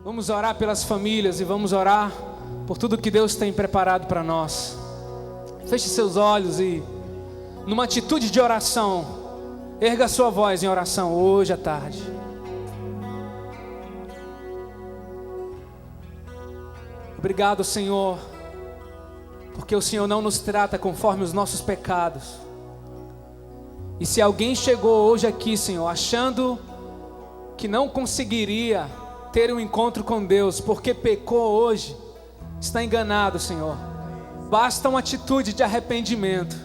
Vamos orar pelas famílias e vamos orar por tudo que Deus tem preparado para nós. Feche seus olhos e, numa atitude de oração, erga sua voz em oração hoje à tarde. Obrigado, Senhor, porque o Senhor não nos trata conforme os nossos pecados. E se alguém chegou hoje aqui, Senhor, achando que não conseguiria ter um encontro com Deus porque pecou hoje, está enganado, Senhor. Basta uma atitude de arrependimento,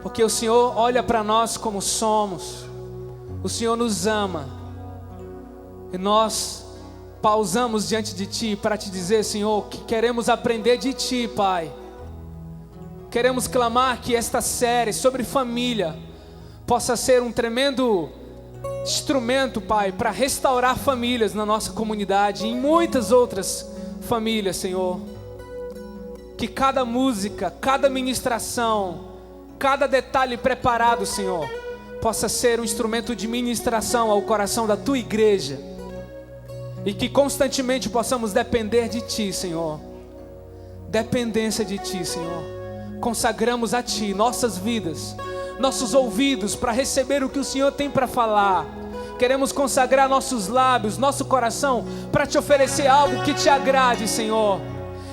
porque o Senhor olha para nós como somos. O Senhor nos ama e nós pausamos diante de Ti para Te dizer, Senhor, que queremos aprender de Ti, Pai. Queremos clamar que esta série sobre família possa ser um tremendo instrumento, Pai, para restaurar famílias na nossa comunidade e em muitas outras famílias, Senhor. Que cada música, cada ministração, cada detalhe preparado, Senhor, possa ser um instrumento de ministração ao coração da Tua igreja. E que constantemente possamos depender de Ti, Senhor. Dependência de Ti, Senhor. Consagramos a Ti nossas vidas, nossos ouvidos para receber o que o Senhor tem para falar. Queremos consagrar nossos lábios, nosso coração para Te oferecer algo que Te agrade, Senhor.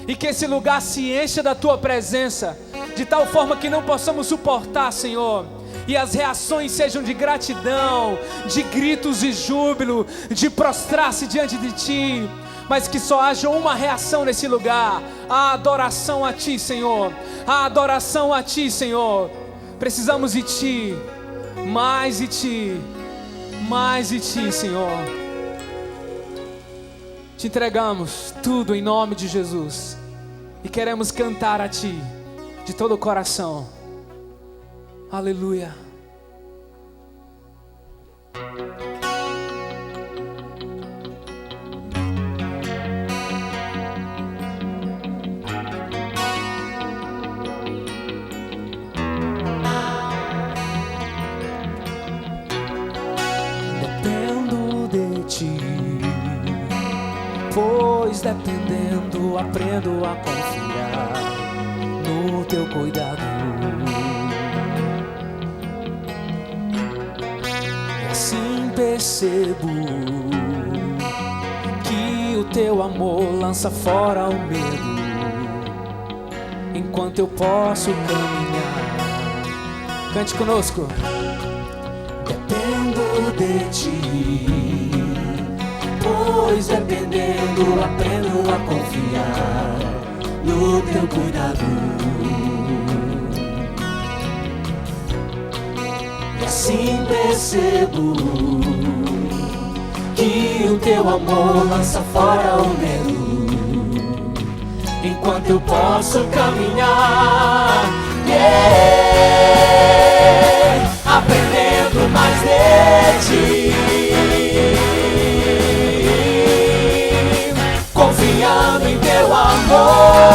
E que esse lugar se encha da Tua presença, de tal forma que não possamos suportar, Senhor. E as reações sejam de gratidão, de gritos de júbilo, de prostrar-se diante de Ti. Mas que só haja uma reação nesse lugar: a adoração a Ti, Senhor. A adoração a Ti, Senhor. Precisamos de Ti, mais de Ti, mais de Ti, Senhor. Te entregamos tudo em nome de Jesus e queremos cantar a Ti de todo o coração. Aleluia. Dependo de Ti, pois dependendo aprendo a confiar no Teu cuidado. Assim percebo que o Teu amor lança fora o medo, enquanto eu posso caminhar. Cante conosco. Dependo de Ti, pois dependendo aprendo a confiar no Teu cuidado. E assim percebo que o Teu amor lança fora o medo, enquanto eu posso caminhar. Aprendendo mais de Ti, confiando em Teu amor,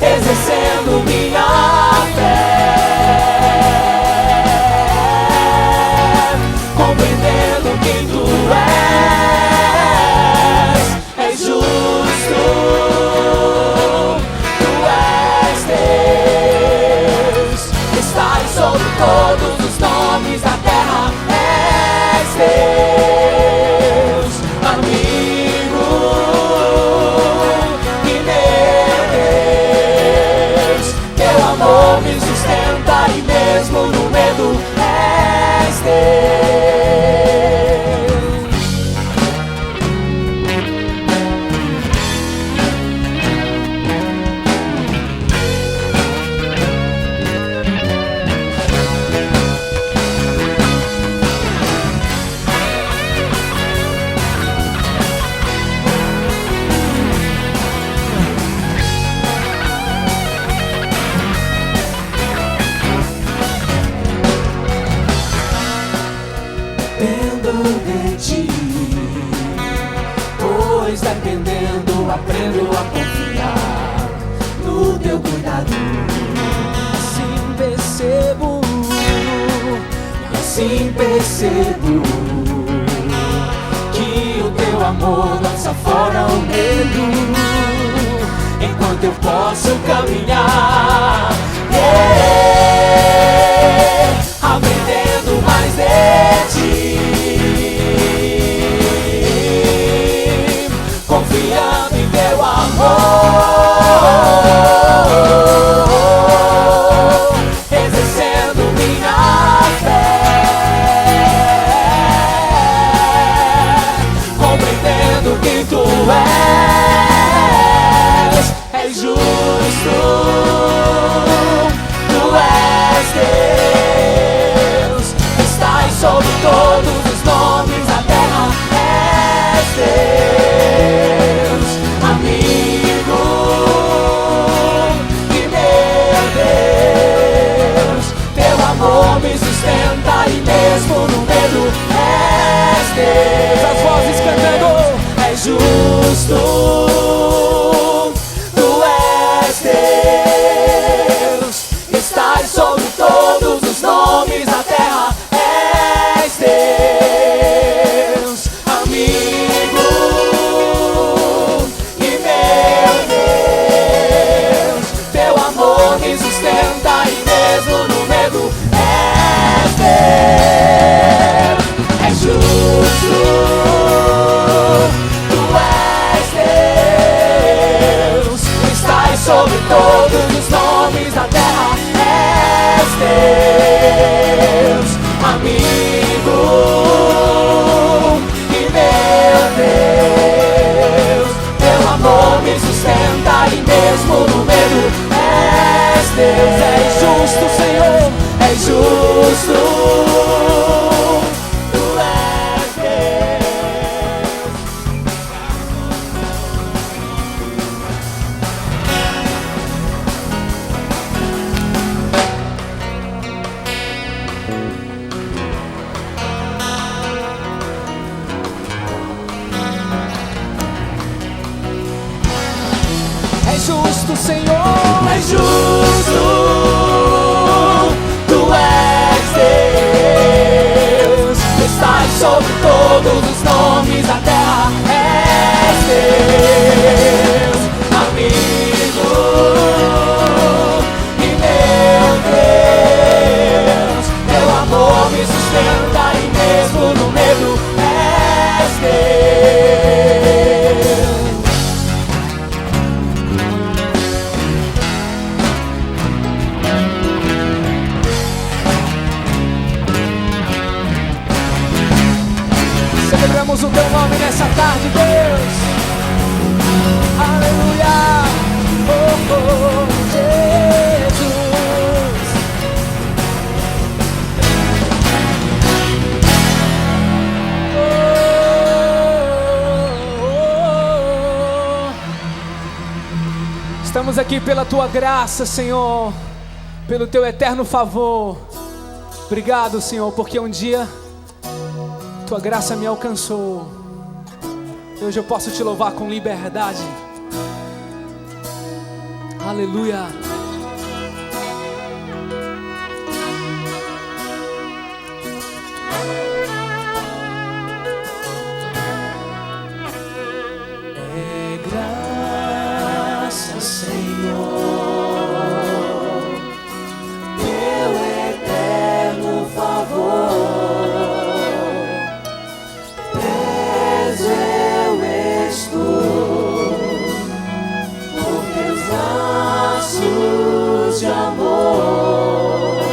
exercendo minha fé, compreendendo quem Tu és justo, Tu és Deus, estás sobre todos os nomes da terra, és Deus, amigo e meu Deus, Teu amor me sustenta e mesmo no medo és Deus. Dependo de Ti, pois dependendo aprendo a confiar no Teu cuidado. Assim percebo, e assim percebo que o teu amor lança fora o medo. Enquanto eu posso caminhar, aprendendo mais de ti, confiando em teu amor, exercendo minha fé, compreendendo quem tu és justo, tu és Deus, estás sobre todos os nomes da terra, és Deus, amigo e meu Deus, teu amor me sustenta e mesmo no medo és Deus. As vozes cantando, és justo, estás sobre todos os nomes da terra, és Deus, amigo e meu Deus, teu amor me sustenta e mesmo no medo és Deus, és justo, tu és Deus, estás sobre todos os nomes da terra, Deus, amigo e meu Deus, teu amor me sustenta e mesmo no medo és Deus. És justo, Senhor, és justo, tu és Deus. Justo, Senhor, és justo, tu és Deus, estás sobre todos os nomes da terra, és Deus, amigo e meu Deus, teu amor me sustenta e mesmo no medo és Deus. Celebramos o teu nome nessa tarde, Deus. Aleluia. Oh, oh, Jesus. Oh, oh. Estamos aqui pela tua graça, Senhor, pelo teu eterno favor. Obrigado, Senhor, porque um dia tua graça me alcançou. Hoje eu posso te louvar com liberdade. Aleluia. É graça, Senhor, teu eterno favor. De amor,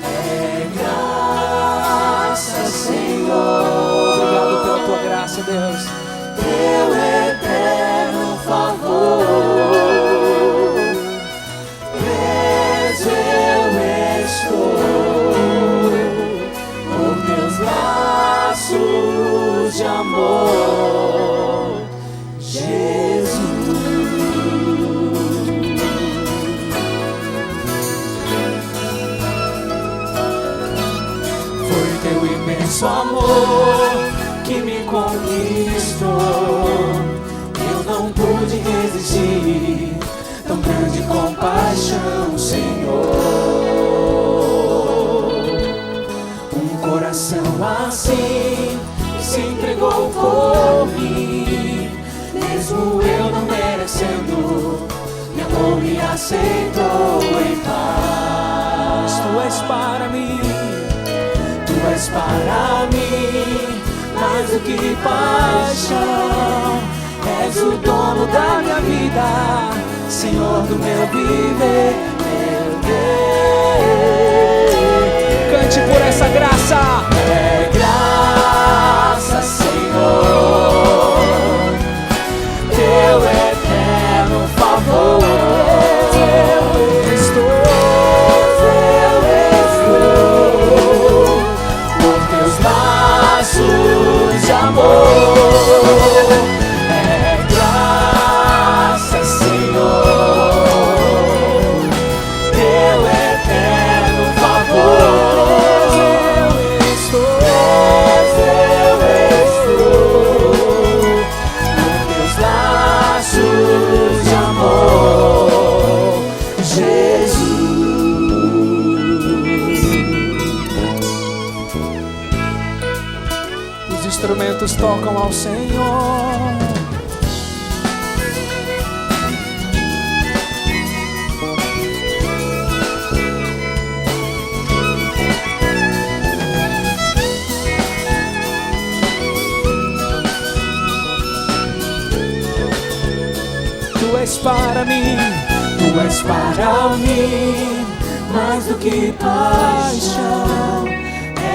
é graça, Senhor. Obrigado pela tua graça, Deus. Teu eterno favor, preso eu estou por teus laços de amor, Jesus. Imenso amor que me conquistou, eu não pude resistir. Tão grande compaixão, Senhor. Mesmo assim, se entregou por mim. Mesmo eu não merecendo, me amou, me aceitou em paz. Tu és para mim, tu és para mim, mais do que paixão. És o dono da minha vida, Senhor do meu viver, meu Deus. Cante por essa graça. É graça, Senhor, teu eterno favor. Eu estou por teus laços de amor. É graça, Senhor, teu eterno favor. Eu estou por teus laços de amor, Jesus. Os instrumentos tocam ao Senhor. Tu és para mim, tu és para mim, mais do que paixão.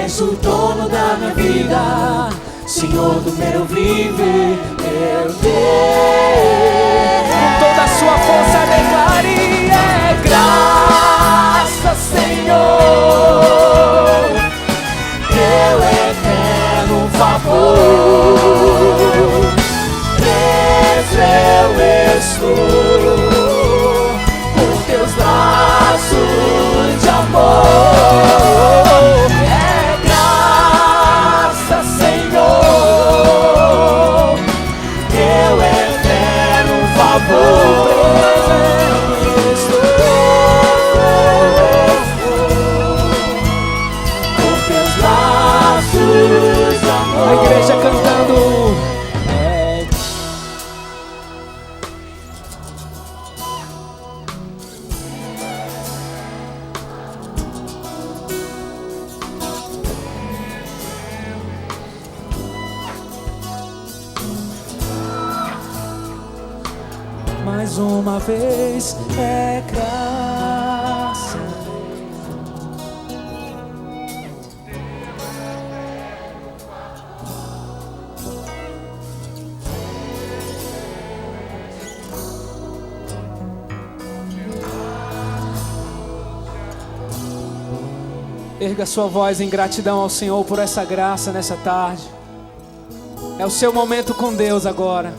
És o dono da minha vida, Senhor do meu viver, meu Deus. Com toda a sua força declare: é graça, Senhor, teu eterno favor. Preso eu estou por teus laços de amor. É graça, Senhor, teu eterno favor. Preso eu estou por teus laços de amor. A igreja cantando. Mais uma vez é graça. Erga sua voz em gratidão ao Senhor por essa graça nessa tarde. É o seu momento com Deus agora.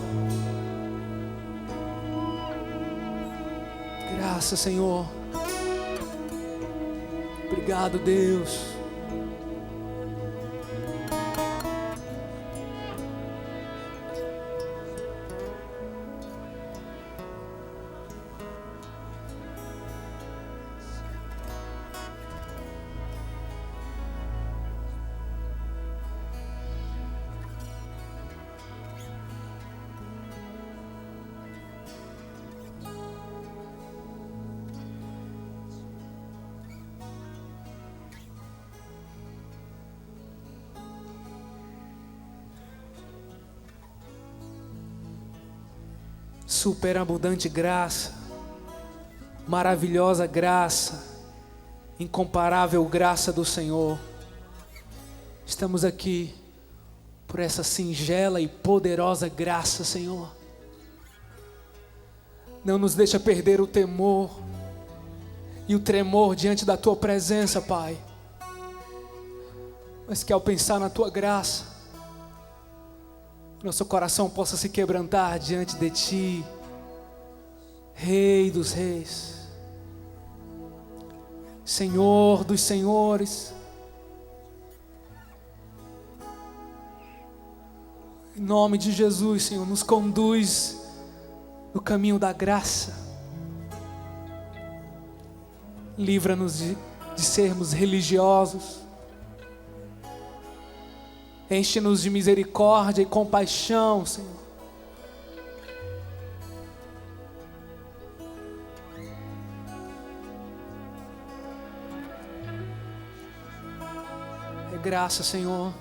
Graça, Senhor. Obrigado, Deus. Superabundante graça, maravilhosa graça, incomparável graça do Senhor. Estamos aqui por essa singela e poderosa graça, Senhor. Não nos deixa perder o temor e o tremor diante da Tua presença, Pai. Mas que ao pensar na Tua graça, nosso coração possa se quebrantar diante de Ti, Rei dos Reis, Senhor dos Senhores. Em nome de Jesus, Senhor, nos conduz no caminho da graça. Livra-nos de sermos religiosos. Enche-nos de misericórdia e compaixão, Senhor. É graça, Senhor.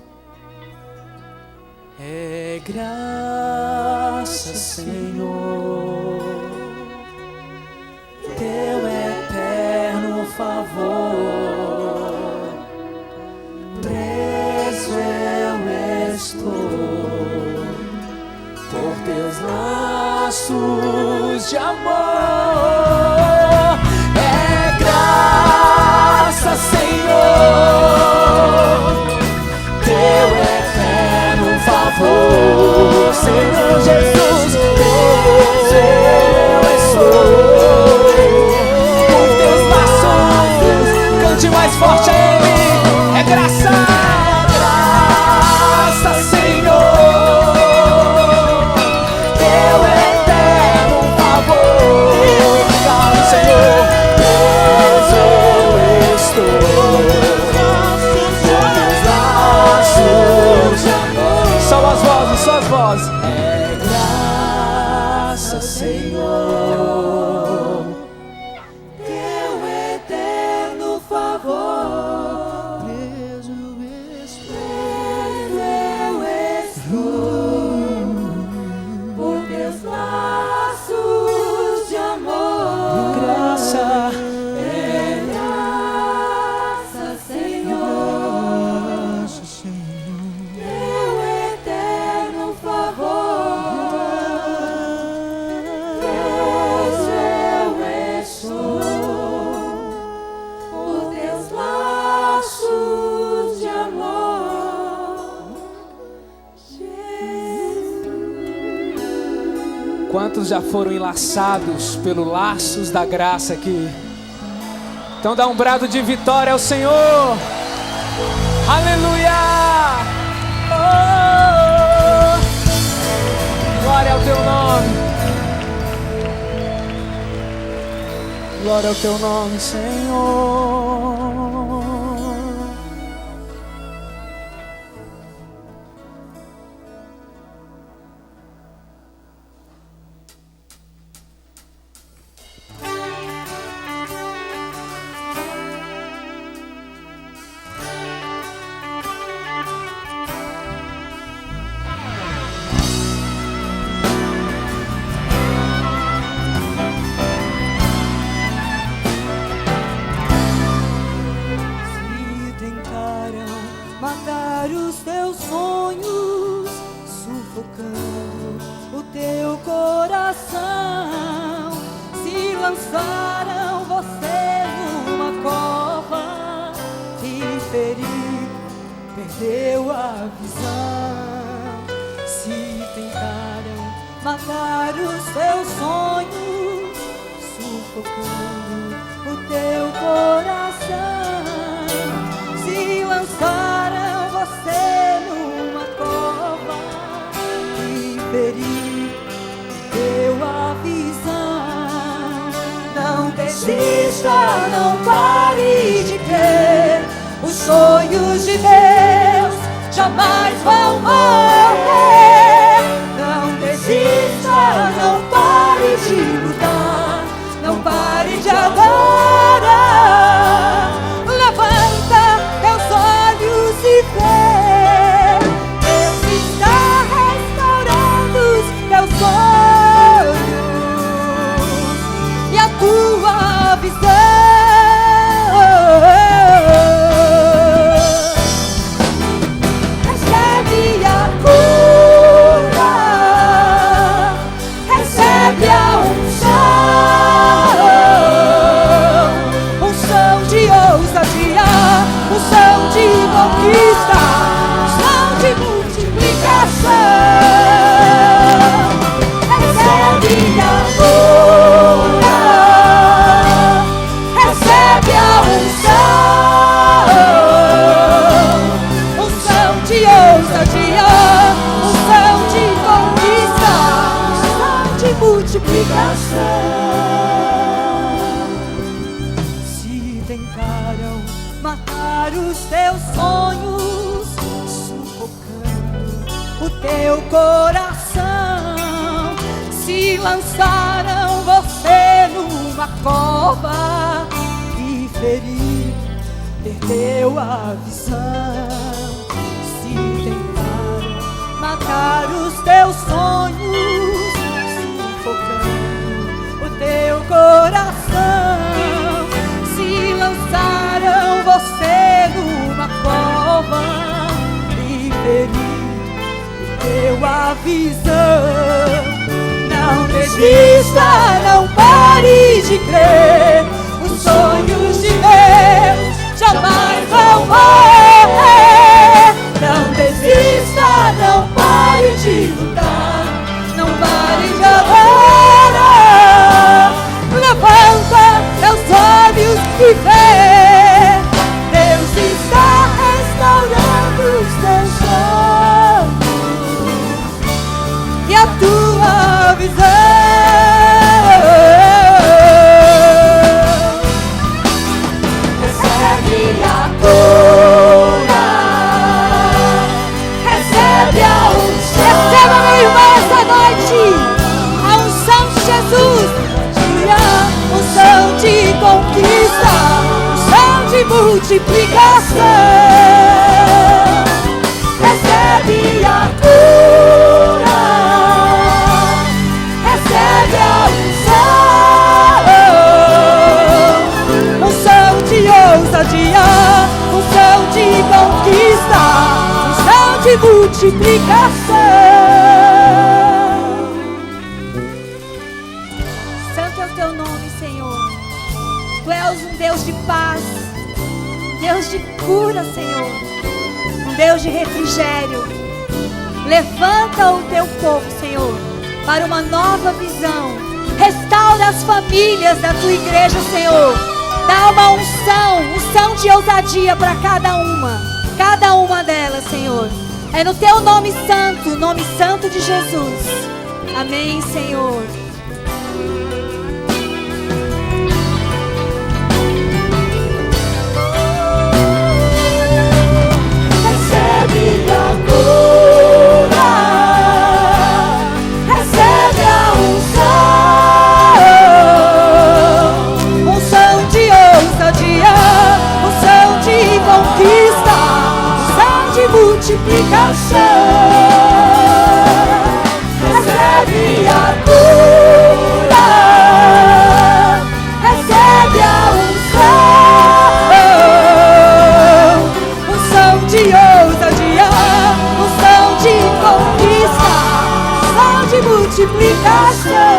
É graça, Senhor, teu eterno favor. Preso eu estou por teus laços de amor. É graça, Senhor, teu eterno favor. Senhor Jesus, preso eu estou por teus laços. Cante mais forte a Ele. É graça, Senhor, teu eterno favor. Obrigado, Senhor. Preso eu estou por teus laços de amor. Só as vozes, só as vozes. É graça, Senhor, teu eterno favor. Quantos já foram enlaçados pelos laços da graça aqui? Então dá um brado de vitória ao Senhor. Aleluia! Oh! Glória ao teu nome. Glória ao teu nome, Senhor. Matar os teus sonhos, sufocando o teu coração. Se lançaram você numa cova, inferido, perdeu a visão. Se tentaram matar os teus sonhos, sufocando o teu coração. Se lançaram você numa cova, inferido, deu a visão. Não desista, não pare de crer. Os sonhos de Deus jamais vão morrer. Não desista, não pare de lutar. Não pare de adorar. Levanta teus olhos e vê. Deus está restaurando os teus sonhos e a tua visão. Recebe a cura, recebe a unção de ousadia, unção de conquista, unção de multiplicação. Recebe a cura, recebe a unção, unção de ousadia, unção de conquista, unção de multiplicação. Se tentaram matar os teus sonhos, sufocando o teu coração. Se lançaram você numa cova e feriram, perdeu a visão. Se tentaram matar os teus sonhos, sufocando o teu coração. Se lançaram você numa cova e feriram a visão. Não desista, não pare de crer. Os sonhos de Deus jamais vão morrer. Não desista, não pare de lutar. Não pare de adorar. Levanta teus olhos e vê. Deus está restaurando os teus sonhos e a tua visão. Recebe a cura, recebe a unção. Receba, meu irmão, essa noite a unção de Jesus. Unção de conquista, unção de multiplicação. Recebe a cura, recebe a unção. Unção de ousadia, unção de conquista, unção de multiplicação. Santo é o teu nome, Senhor. Tu és um Deus de paz, um Deus de cura, Senhor, um Deus de refrigério. Levanta o teu povo, Senhor, para uma nova visão. Restaura as famílias da tua igreja, Senhor. Dá uma unção de ousadia para cada uma delas, Senhor. É no teu nome santo, o nome santo de Jesus. Amém, Senhor. Recebe a cura, recebe a unção. Unção de ousadia, unção de conquista, unção de multiplicação. Recebe a cura, recebe a unção. Unção de ousadia, unção de conquista, unção de multiplicação.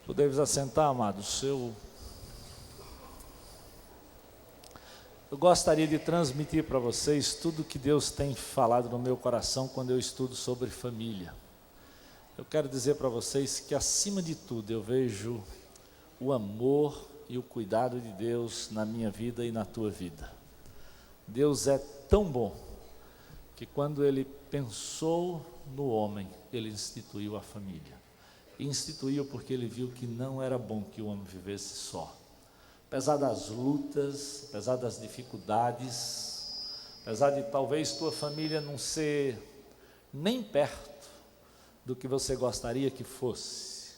Podeis assentar, amados. Eu gostaria de transmitir para vocês tudo que Deus tem falado no meu coração quando eu estudo sobre família. Eu quero dizer para vocês que, acima de tudo, eu vejo o amor e o cuidado de Deus na minha vida e na tua vida. Deus é tão bom que, quando Ele pensou no homem, Ele instituiu a família. Instituiu porque Ele viu que não era bom que o homem vivesse só. Apesar das lutas, apesar das dificuldades, apesar de talvez tua família não ser nem perto do que você gostaria que fosse,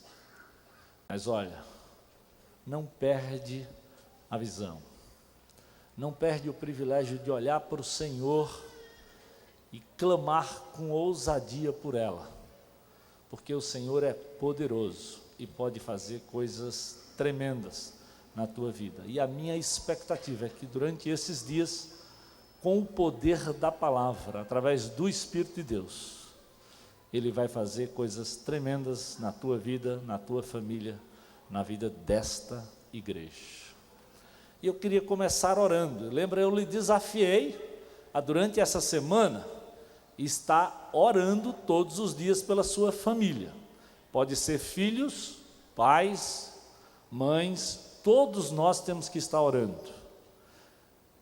mas olha, não perde a visão, não perde o privilégio de olhar para o Senhor e clamar com ousadia por ela, porque o Senhor é poderoso e pode fazer coisas tremendas na tua vida. E a minha expectativa é que, durante esses dias, com o poder da palavra, através do Espírito de Deus, Ele vai fazer coisas tremendas na tua vida, na tua família, na vida desta igreja. E eu queria começar orando. Lembra, eu lhe desafiei durante essa semana está orando todos os dias pela sua família. Pode ser filhos, pais, mães, todos nós temos que estar orando.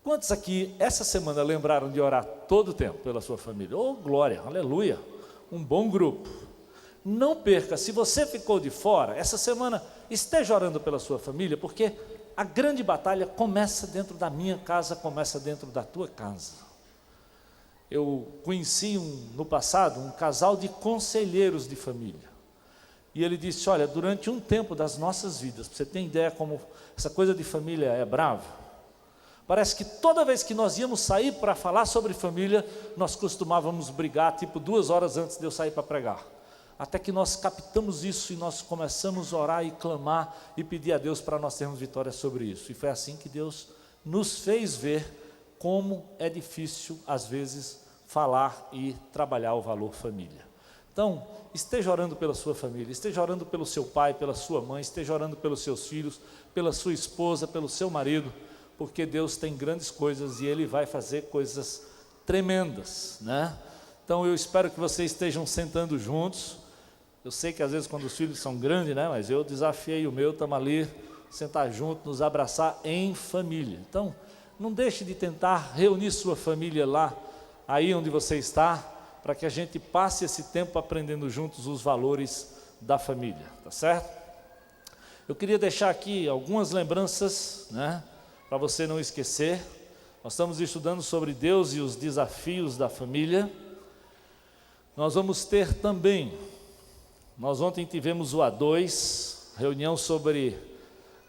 Quantos aqui, essa semana, lembraram de orar todo o tempo pela sua família? Oh, glória, aleluia, um bom grupo. Não perca, se você ficou de fora, essa semana, esteja orando pela sua família, porque a grande batalha começa dentro da minha casa, começa dentro da tua casa. Eu conheci no passado um casal de conselheiros de família. E ele disse, olha, durante um tempo das nossas vidas, para você ter ideia como essa coisa de família é brava, parece que toda vez que nós íamos sair para falar sobre família, nós costumávamos brigar, tipo 2 horas antes de eu sair para pregar. Até que nós captamos isso e nós começamos a orar e clamar e pedir a Deus para nós termos vitória sobre isso. E foi assim que Deus nos fez ver como é difícil, às vezes, falar e trabalhar o valor família. Então, esteja orando pela sua família, esteja orando pelo seu pai, pela sua mãe, esteja orando pelos seus filhos, pela sua esposa, pelo seu marido, porque Deus tem grandes coisas e Ele vai fazer coisas tremendas, né? Então, eu espero que vocês estejam sentando juntos. Eu sei que às vezes quando os filhos são grandes, né? Mas eu desafiei o meu, estamos ali, sentar junto, nos abraçar em família. Então, não deixe de tentar reunir sua família lá, aí onde você está, para que a gente passe esse tempo aprendendo juntos os valores da família, tá certo? Eu queria deixar aqui algumas lembranças, né, para você não esquecer. Nós estamos estudando sobre Deus e os desafios da família. Nós vamos ter também, nós ontem tivemos o A2, reunião sobre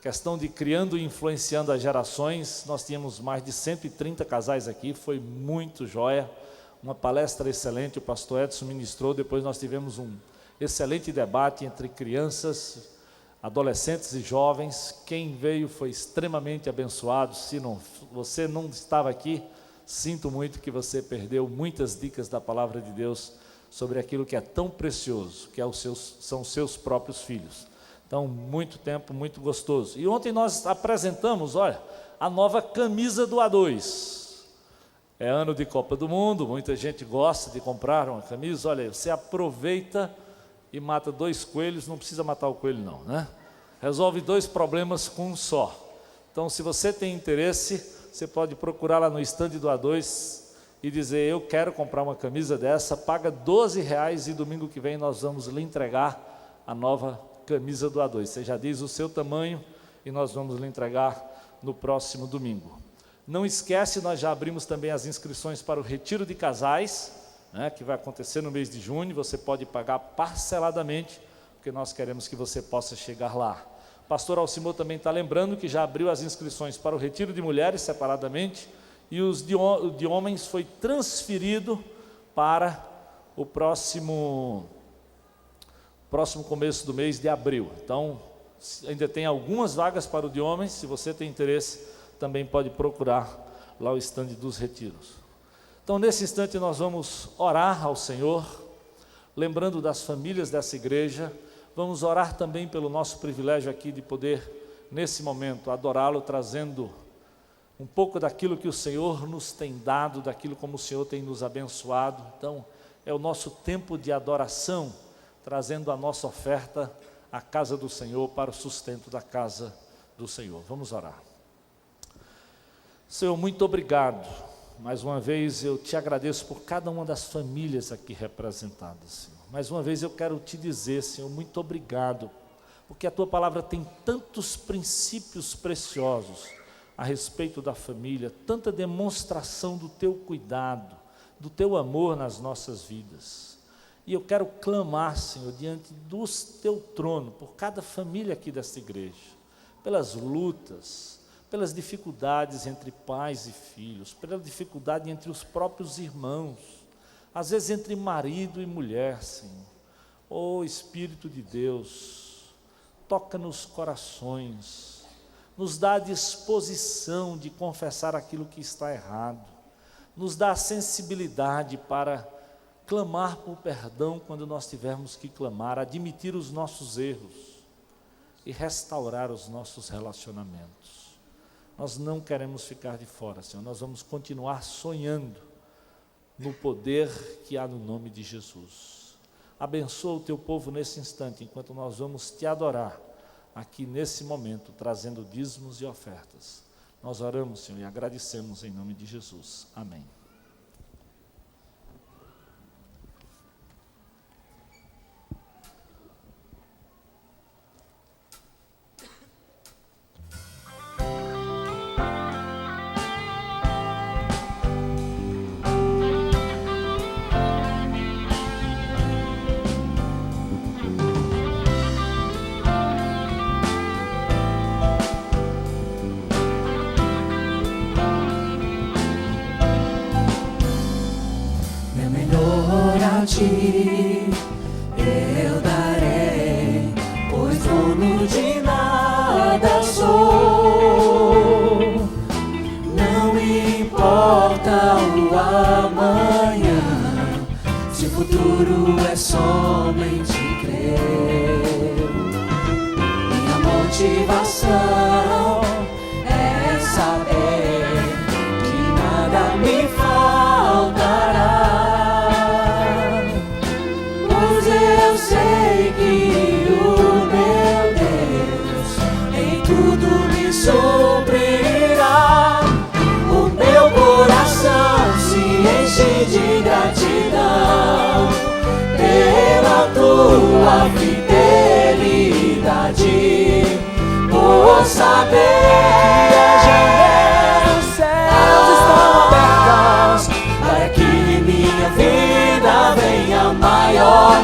questão de criando e influenciando as gerações. Nós tínhamos mais de 130 casais aqui, foi muito joia, uma palestra excelente, o pastor Edson ministrou. Depois nós tivemos um excelente debate entre crianças, adolescentes e jovens. Quem veio foi extremamente abençoado. Se você não estava aqui, sinto muito que você perdeu muitas dicas da palavra de Deus sobre aquilo que é tão precioso, que são os seus próprios filhos. Então, muito tempo, muito gostoso. E ontem nós apresentamos, olha, a nova camisa do A2. É ano de Copa do Mundo, muita gente gosta de comprar uma camisa. Olha, você aproveita e mata 2 coelhos, não precisa matar o coelho não, né? Resolve 2 problemas com um só. Então, se você tem interesse, você pode procurar lá no estande do A2 e dizer, eu quero comprar uma camisa dessa, paga R$12 e domingo que vem nós vamos lhe entregar a nova camisa do A2. Você já diz o seu tamanho e nós vamos lhe entregar no próximo domingo. Não esquece, nós já abrimos também as inscrições para o retiro de casais, né, que vai acontecer no mês de junho. Você pode pagar parceladamente, porque nós queremos que você possa chegar lá. O pastor Alcimor também está lembrando que já abriu as inscrições para o retiro de mulheres separadamente, e os de homens foi transferido para o próximo começo do mês de abril. Então, ainda tem algumas vagas para o de homens. Se você tem interesse, também pode procurar lá o estande dos retiros. Então, nesse instante, nós vamos orar ao Senhor, lembrando das famílias dessa igreja. Vamos orar também pelo nosso privilégio aqui de poder, nesse momento, adorá-lo, trazendo um pouco daquilo que o Senhor nos tem dado, daquilo como o Senhor tem nos abençoado. Então, é o nosso tempo de adoração, trazendo a nossa oferta à casa do Senhor, para o sustento da casa do Senhor. Vamos orar. Senhor, muito obrigado. Mais uma vez eu te agradeço por cada uma das famílias aqui representadas, Senhor. Mais uma vez eu quero te dizer, Senhor, muito obrigado, porque a tua palavra tem tantos princípios preciosos a respeito da família, tanta demonstração do teu cuidado, do teu amor nas nossas vidas. E eu quero clamar, Senhor, diante do teu trono, por cada família aqui desta igreja, pelas lutas, pelas dificuldades entre pais e filhos, pela dificuldade entre os próprios irmãos, às vezes entre marido e mulher, Senhor. Oh Espírito de Deus, toca nos corações, nos dá a disposição de confessar aquilo que está errado, nos dá a sensibilidade para clamar por perdão quando nós tivermos que clamar, admitir os nossos erros e restaurar os nossos relacionamentos. Nós não queremos ficar de fora, Senhor, nós vamos continuar sonhando no poder que há no nome de Jesus. Abençoa o teu povo nesse instante, enquanto nós vamos te adorar aqui nesse momento, trazendo dízimos e ofertas. Nós oramos, Senhor, e agradecemos em nome de Jesus. Amém. Eu darei, pois dono de nada sou. Não importa o amanhã, se o futuro é somente crer. Minha motivação é saber que nada me faltará. Sei que o meu Deus em tudo me suprirá. O meu coração se enche de gratidão pela tua fidelidade, por saber que as janelas dos céus estão abertas para que em minha vida venha maior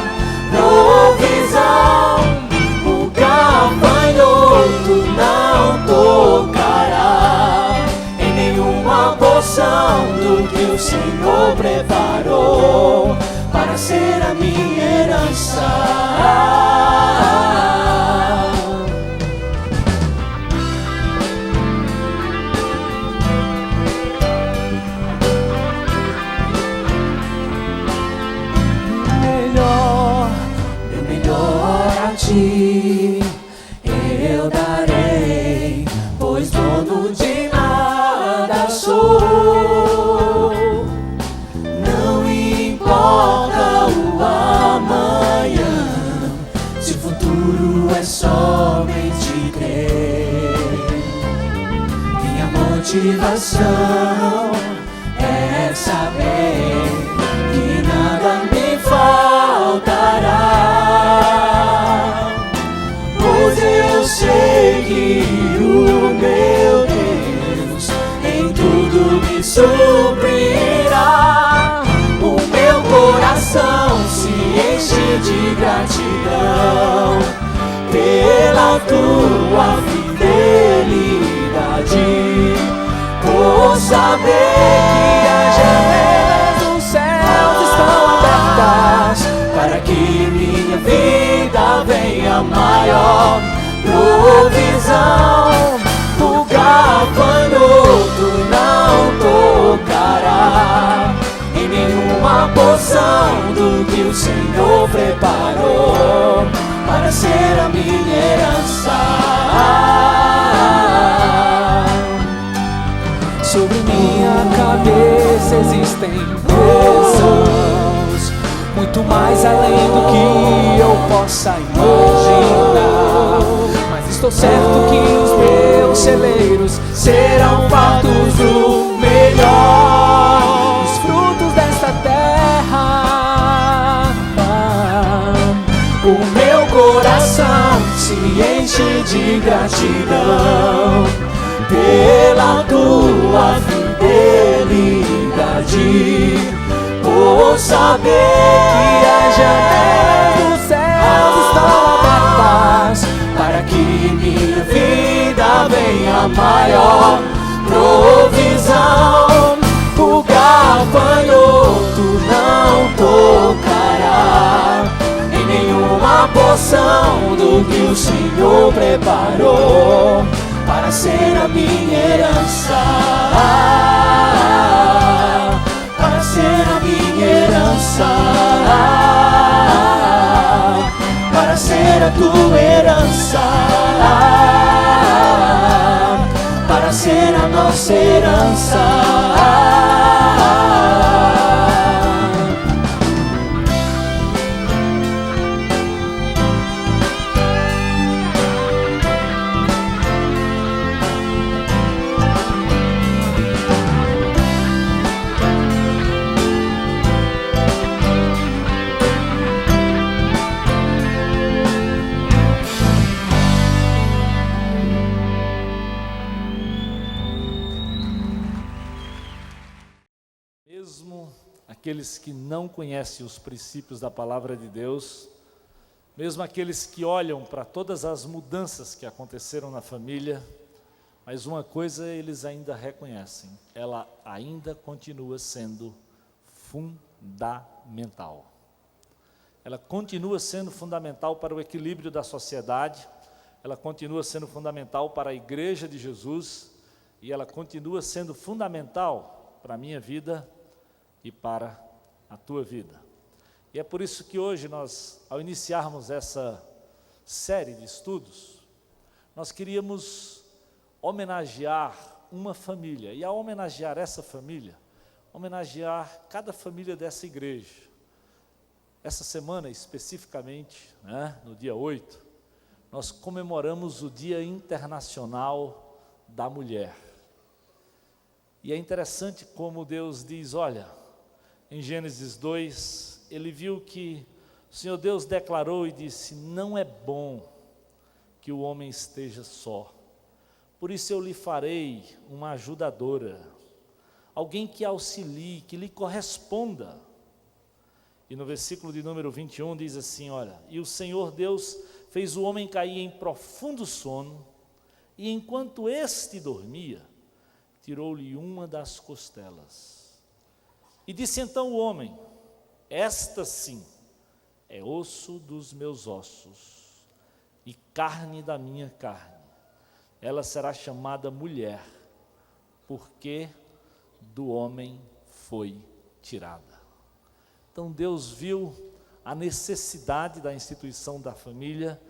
provisão. O gafanhoto não tocará em nenhuma porção do que o Senhor preparou para ser a minha herança. Eu darei, pois dono de nada sou. Não importa o amanhã, se o futuro é somente crer. Minha motivação é saber que nada me faltará. Eu sei que o meu Deus em tudo me suprirá. O meu coração se enche de gratidão pela tua fidelidade, por saber que as janelas dos céus estão abertas para que minha vida venha maior provisão. O gafanhoto não tocará em nenhuma porção do que o Senhor preparou para ser a minha herança. Sobre minha cabeça existem bênçãos, muito mais além do que eu possa imaginar. Mas estou certo que os meus celeiros serão fartos do melhor, os frutos desta terra. O meu coração se enche de gratidão pela tua fidelidade, por saber que as janelas dos céus estão abertas para que minha vida venha maior provisão. O gafanhoto não tocará em nenhuma porção do que o Senhor preparou para ser a minha herança. Para ser a minha herança, para ser a tua herança, para ser a nossa herança. aqueles que não conhecem os princípios da palavra de Deus, mesmo aqueles que olham para todas as mudanças que aconteceram na família, mas uma coisa eles ainda reconhecem: ela ainda continua sendo fundamental. Ela continua sendo fundamental para o equilíbrio da sociedade, ela continua sendo fundamental para a igreja de Jesus, e ela continua sendo fundamental para a minha vida e para a tua vida. E é por isso que hoje nós, ao iniciarmos essa série de estudos, nós queríamos homenagear uma família, e ao homenagear essa família, homenagear cada família dessa igreja. Essa semana especificamente, no dia 8, nós comemoramos o Dia Internacional da Mulher. E é interessante como Deus diz, olha, em Gênesis 2, ele viu que o Senhor Deus declarou e disse: não é bom que o homem esteja só, por isso eu lhe farei uma ajudadora, alguém que auxilie, que lhe corresponda. E no versículo de número 21 diz assim, olha, e o Senhor Deus fez o homem cair em profundo sono, e enquanto este dormia, tirou-lhe uma das costelas. E disse então o homem: esta sim é osso dos meus ossos e carne da minha carne. Ela será chamada mulher, porque do homem foi tirada. Então Deus viu a necessidade da instituição da família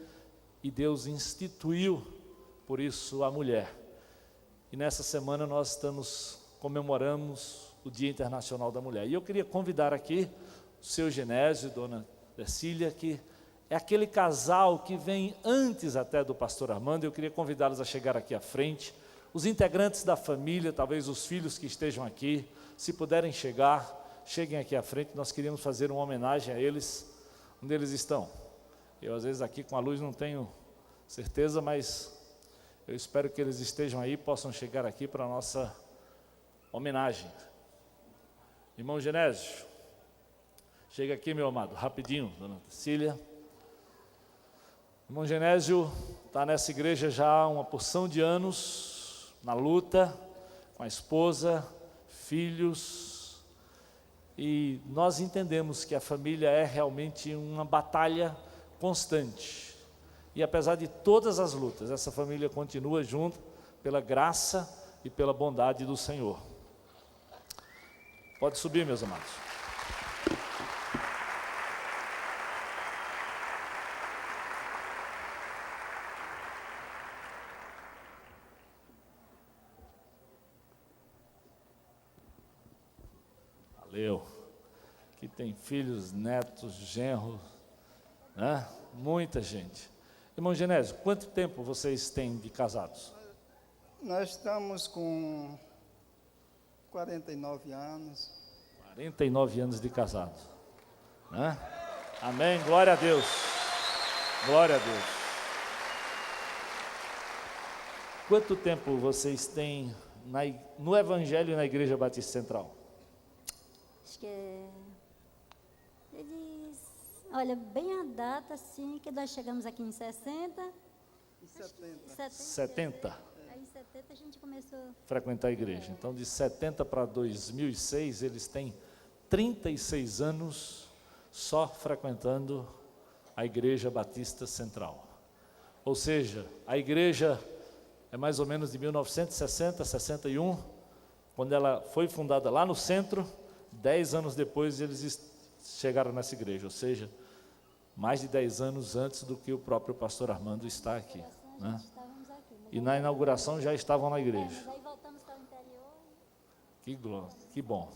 e Deus instituiu, por isso, a mulher. E nessa semana nós comemoramos o Dia Internacional da Mulher. E eu queria convidar aqui o seu Genésio e dona Decília, que é aquele casal que vem antes até do pastor Armando. Eu queria convidá-los a chegar aqui à frente. Os integrantes da família, talvez os filhos que estejam aqui, se puderem chegar, cheguem aqui à frente. Nós queríamos fazer uma homenagem a eles. Onde eles estão? Eu às vezes aqui com a luz não tenho certeza, mas eu espero que eles estejam aí, possam chegar aqui para a nossa homenagem. Irmão Genésio, chega aqui, meu amado, rapidinho, dona Cecília. Irmão Genésio está nessa igreja já há uma porção de anos, na luta, com a esposa, filhos, e nós entendemos que a família é realmente uma batalha constante. E apesar de todas as lutas, essa família continua junto pela graça e pela bondade do Senhor. Pode subir, meus amados. Valeu. Aqui tem filhos, netos, genros, né? Muita gente. Irmão Genésio, quanto tempo vocês têm de casados? Nós estamos com 49 anos. 49 anos de casados, né? Amém, glória a Deus. Glória a Deus. Quanto tempo vocês têm no Evangelho e na Igreja Batista Central? Acho que eles, olha, bem a data, assim, que nós chegamos aqui em 60. Em 70. 70. Aí em 70 a gente começou a Frequentar a igreja. Então, de 70 para 2006, eles têm 36 anos só frequentando a Igreja Batista Central. Ou seja, a igreja é mais ou menos de 1960, 61, quando ela foi fundada lá no centro. 10 anos depois eles chegaram nessa igreja, ou seja, mais de 10 anos antes do que o próprio pastor Armando está aqui, né? E na inauguração já estavam na igreja. Aí voltamos para o interior. Que glória, que bom.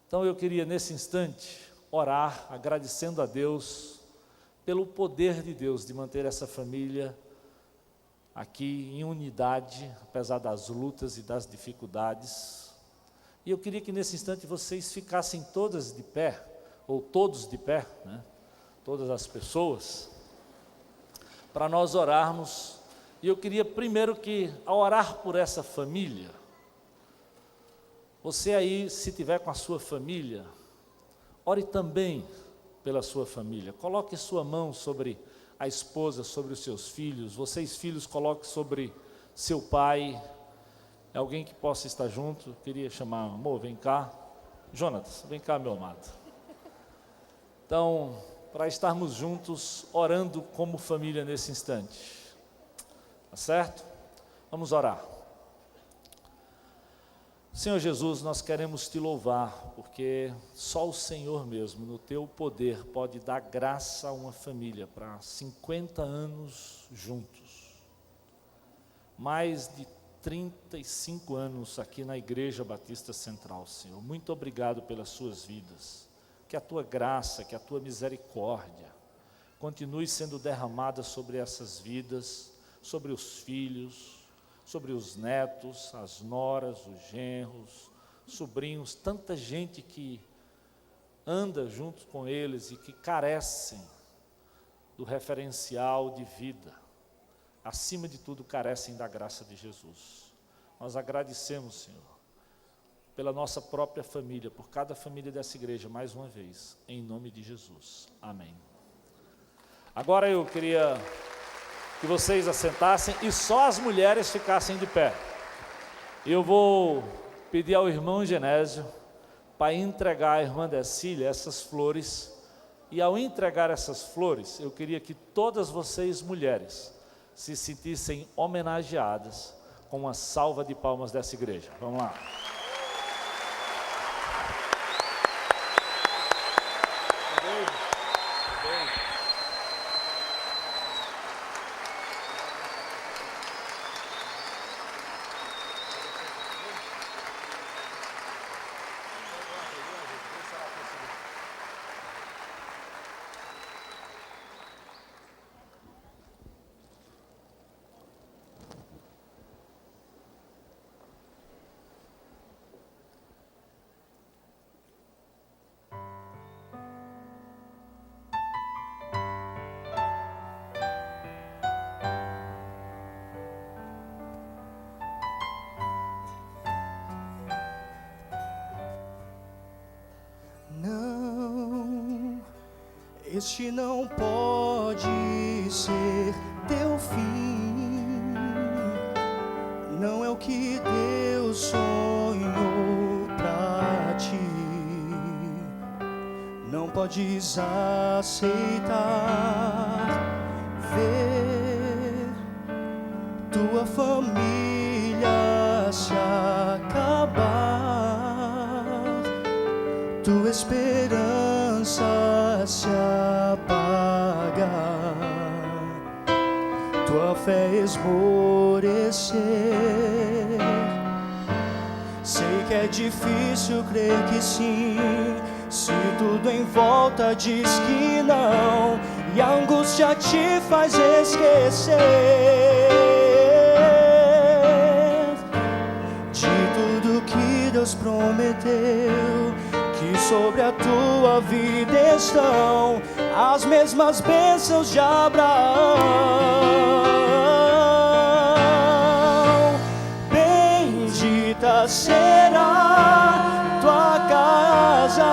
Então eu queria nesse instante orar, agradecendo a Deus pelo poder de Deus de manter essa família aqui em unidade, apesar das lutas e das dificuldades. E eu queria que nesse instante vocês ficassem todas de pé, ou todos de pé, né? Todas as pessoas, para nós orarmos. E eu queria primeiro que, ao orar por essa família, você aí, se tiver com a sua família, ore também pela sua família. Coloque sua mão sobre a esposa, sobre os seus filhos. Vocês, filhos, coloque sobre seu pai. É alguém que possa estar junto. Queria chamar, amor, vem cá. Jonatas, vem cá, meu amado. Então, para estarmos juntos, orando como família nesse instante. Tá certo? Vamos orar. Senhor Jesus, nós queremos te louvar, porque só o Senhor mesmo, no teu poder, pode dar graça a uma família para 50 anos juntos. Mais de 35 anos aqui na Igreja Batista Central, Senhor. Muito obrigado pelas suas vidas. Que a tua graça, que a tua misericórdia continue sendo derramada sobre essas vidas, sobre os filhos, sobre os netos, as noras, os genros, sobrinhos, tanta gente que anda junto com eles e que carecem do referencial de vida. Acima de tudo, carecem da graça de Jesus. Nós agradecemos, Senhor, pela nossa própria família, por cada família dessa igreja, mais uma vez, em nome de Jesus. Amém. Agora eu queria que vocês assentassem e só as mulheres ficassem de pé. Eu vou pedir ao irmão Genésio para entregar à irmã Decília essas flores, e ao entregar essas flores, eu queria que todas vocês, mulheres, se sentissem homenageadas com uma salva de palmas dessa igreja. Vamos lá. Este não pode ser teu fim, não é o que Deus sonhou pra ti. Não podes aceitar ver tua família se acabar, tua esperança se apagar, tua fé esmorecer. Sei que é difícil crer que sim, se tudo em volta diz que não, e a angústia te faz esquecer de tudo que Deus prometeu, que sobre a tua vida estão as mesmas bênçãos de Abraão. Bendita será tua casa,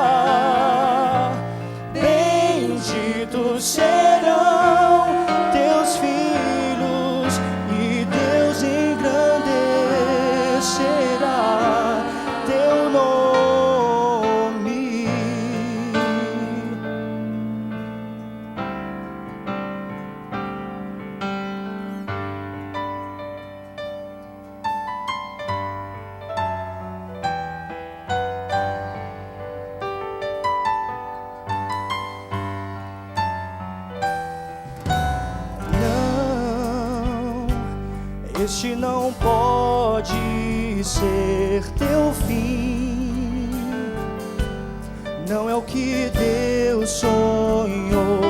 benditos serão teus filhos, e Deus engrandecerá teu nome. Este não pode ser teu fim, não é o que Deus sonhou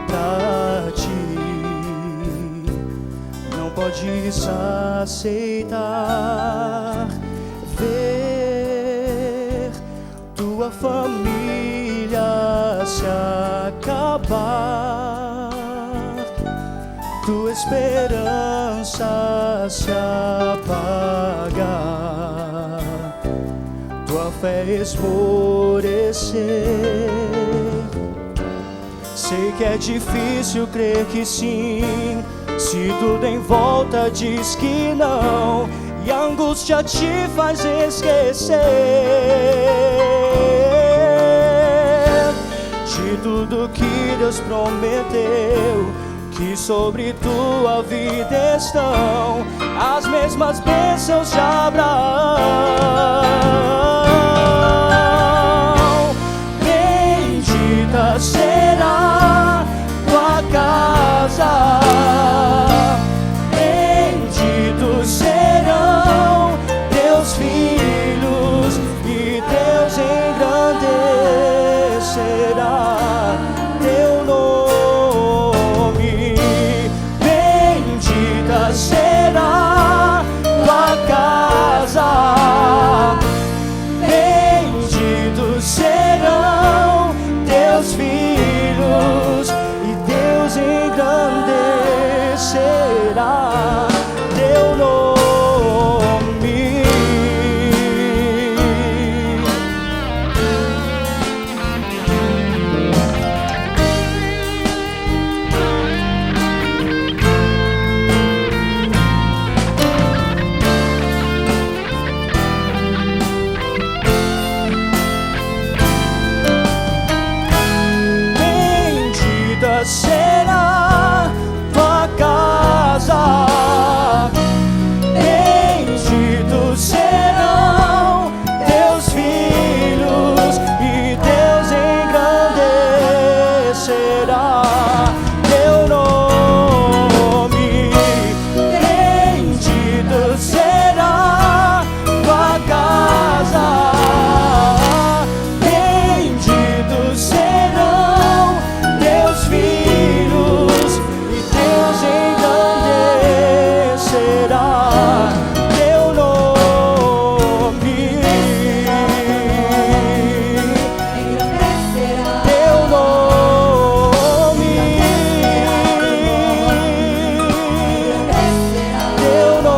pra ti. Não podes aceitar ver tua família se acabar, tua esperança se apagar, tua fé esmorecer. Sei que é difícil crer que sim, se tudo em volta diz que não, e a angústia te faz esquecer de tudo que Deus prometeu, que sobre tua vida estão as mesmas bênçãos de Abraão. Bendita será tua casa, benditos serão teus filhos, e Deus engrandecerá teu nome. Bendita será tua casa, benditos serão teus filhos, e Deus engrandecerá teu nome. Bendita será tua casa, benditos serão teus filhos, e Deus engrandecerá teu nome. Bendito será tua casa, benditos serão teus filhos, e Deus engrandecerá teu nome. Teu nome. Teu nome.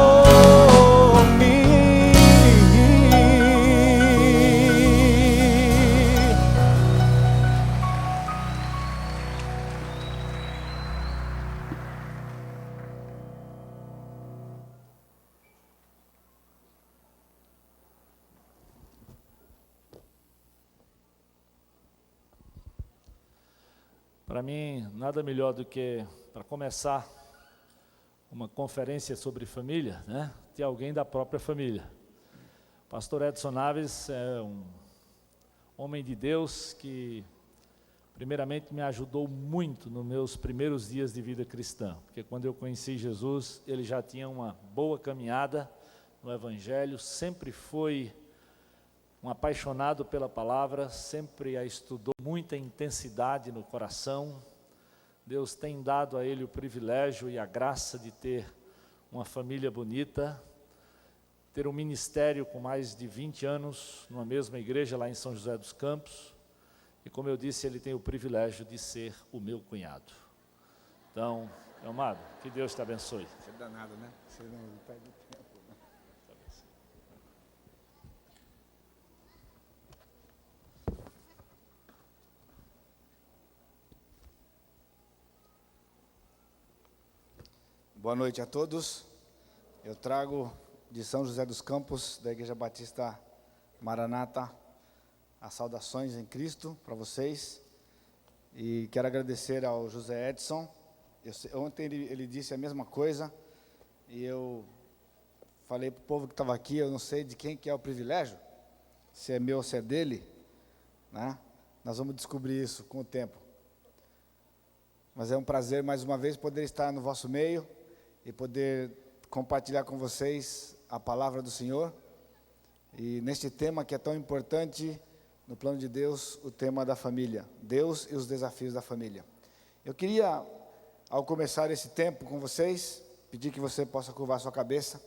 Para mim, nada melhor do que, para começar uma conferência sobre família, né, ter alguém da própria família. Pastor Edson Naves é um homem de Deus que, primeiramente, me ajudou muito nos meus primeiros dias de vida cristã, porque quando eu conheci Jesus, ele já tinha uma boa caminhada no Evangelho, sempre foi um apaixonado pela palavra, sempre a estudou com muita intensidade no coração. Deus tem dado a ele o privilégio e a graça de ter uma família bonita, ter um ministério com mais de 20 anos, numa mesma igreja lá em São José dos Campos, e como eu disse, ele tem o privilégio de ser o meu cunhado. Então, meu amado, que Deus te abençoe. Você é danado, né? Você não perde tempo. Boa noite a todos. Eu trago de São José dos Campos, da Igreja Batista Maranata, as saudações em Cristo para vocês. E quero agradecer ao José Edson. Ontem ele disse a mesma coisa, e eu falei para o povo que estava aqui, eu não sei de quem que é o privilégio, se é meu ou se é dele, né? Nós vamos descobrir isso com o tempo. Mas é um prazer, mais uma vez, poder estar no vosso meio e poder compartilhar com vocês a palavra do Senhor. E neste tema que é tão importante, no plano de Deus, o tema da família. Deus e os desafios da família. Eu queria, ao começar esse tempo com vocês, pedir que você possa curvar sua cabeça,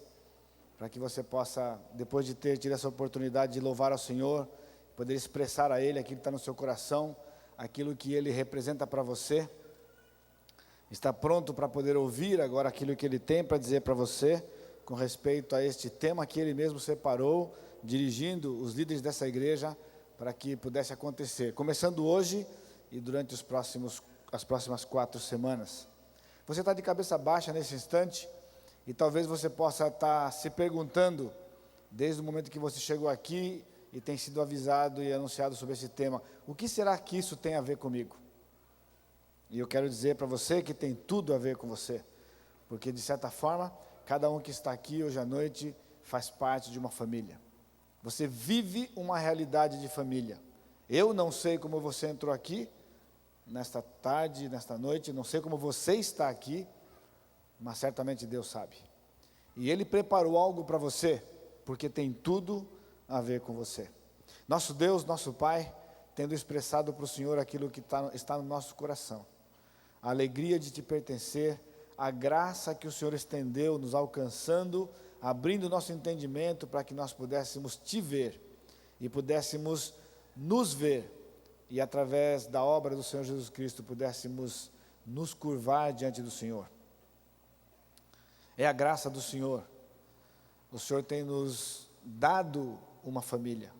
para que você possa, depois de ter tido essa oportunidade de louvar ao Senhor, poder expressar a Ele aquilo que está no seu coração, aquilo que Ele representa para você. Está pronto para poder ouvir agora aquilo que Ele tem para dizer para você, com respeito a este tema que Ele mesmo separou, dirigindo os líderes dessa igreja, para que pudesse acontecer. Começando hoje e durante os próximos as próximas 4 semanas. Você está de cabeça baixa nesse instante e talvez você possa estar se perguntando, desde o momento que você chegou aqui e tem sido avisado e anunciado sobre esse tema, o que será que isso tem a ver comigo? E eu quero dizer para você que tem tudo a ver com você, porque de certa forma, cada um que está aqui hoje à noite faz parte de uma família. Você vive uma realidade de família. Eu não sei como você entrou aqui, nesta tarde, nesta noite, não sei como você está aqui, mas certamente Deus sabe. E Ele preparou algo para você, porque tem tudo a ver com você. Nosso Deus, nosso Pai, tendo expressado para o Senhor aquilo que está no nosso coração, a alegria de te pertencer, a graça que o Senhor estendeu, nos alcançando, abrindo o nosso entendimento para que nós pudéssemos te ver e pudéssemos nos ver e através da obra do Senhor Jesus Cristo pudéssemos nos curvar diante do Senhor. É a graça do Senhor. O Senhor tem nos dado uma família,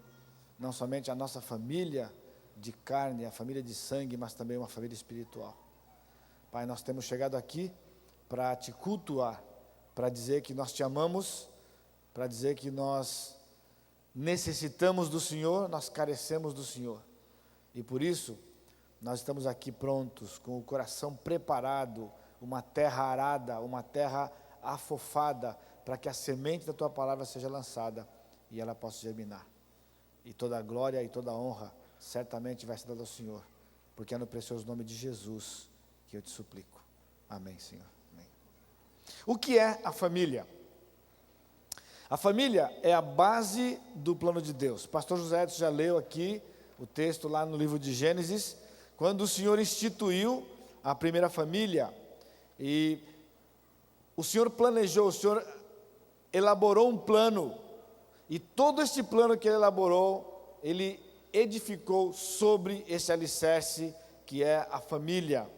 não somente a nossa família de carne, a família de sangue, mas também uma família espiritual. Pai, nós temos chegado aqui para te cultuar, para dizer que nós te amamos, para dizer que nós necessitamos do Senhor, nós carecemos do Senhor. E por isso, nós estamos aqui prontos, com o coração preparado, uma terra arada, uma terra afofada, para que a semente da Tua palavra seja lançada e ela possa germinar. E toda a glória e toda a honra certamente vai ser dada ao Senhor, porque é no precioso nome de Jesus que eu te suplico. Amém, Senhor. Amém. O que é a família? A família é a base do plano de Deus. O pastor José Edson já leu aqui o texto lá no livro de Gênesis, quando o Senhor instituiu a primeira família, e o Senhor planejou, o Senhor elaborou um plano, e todo este plano que Ele elaborou, Ele edificou sobre esse alicerce que é a família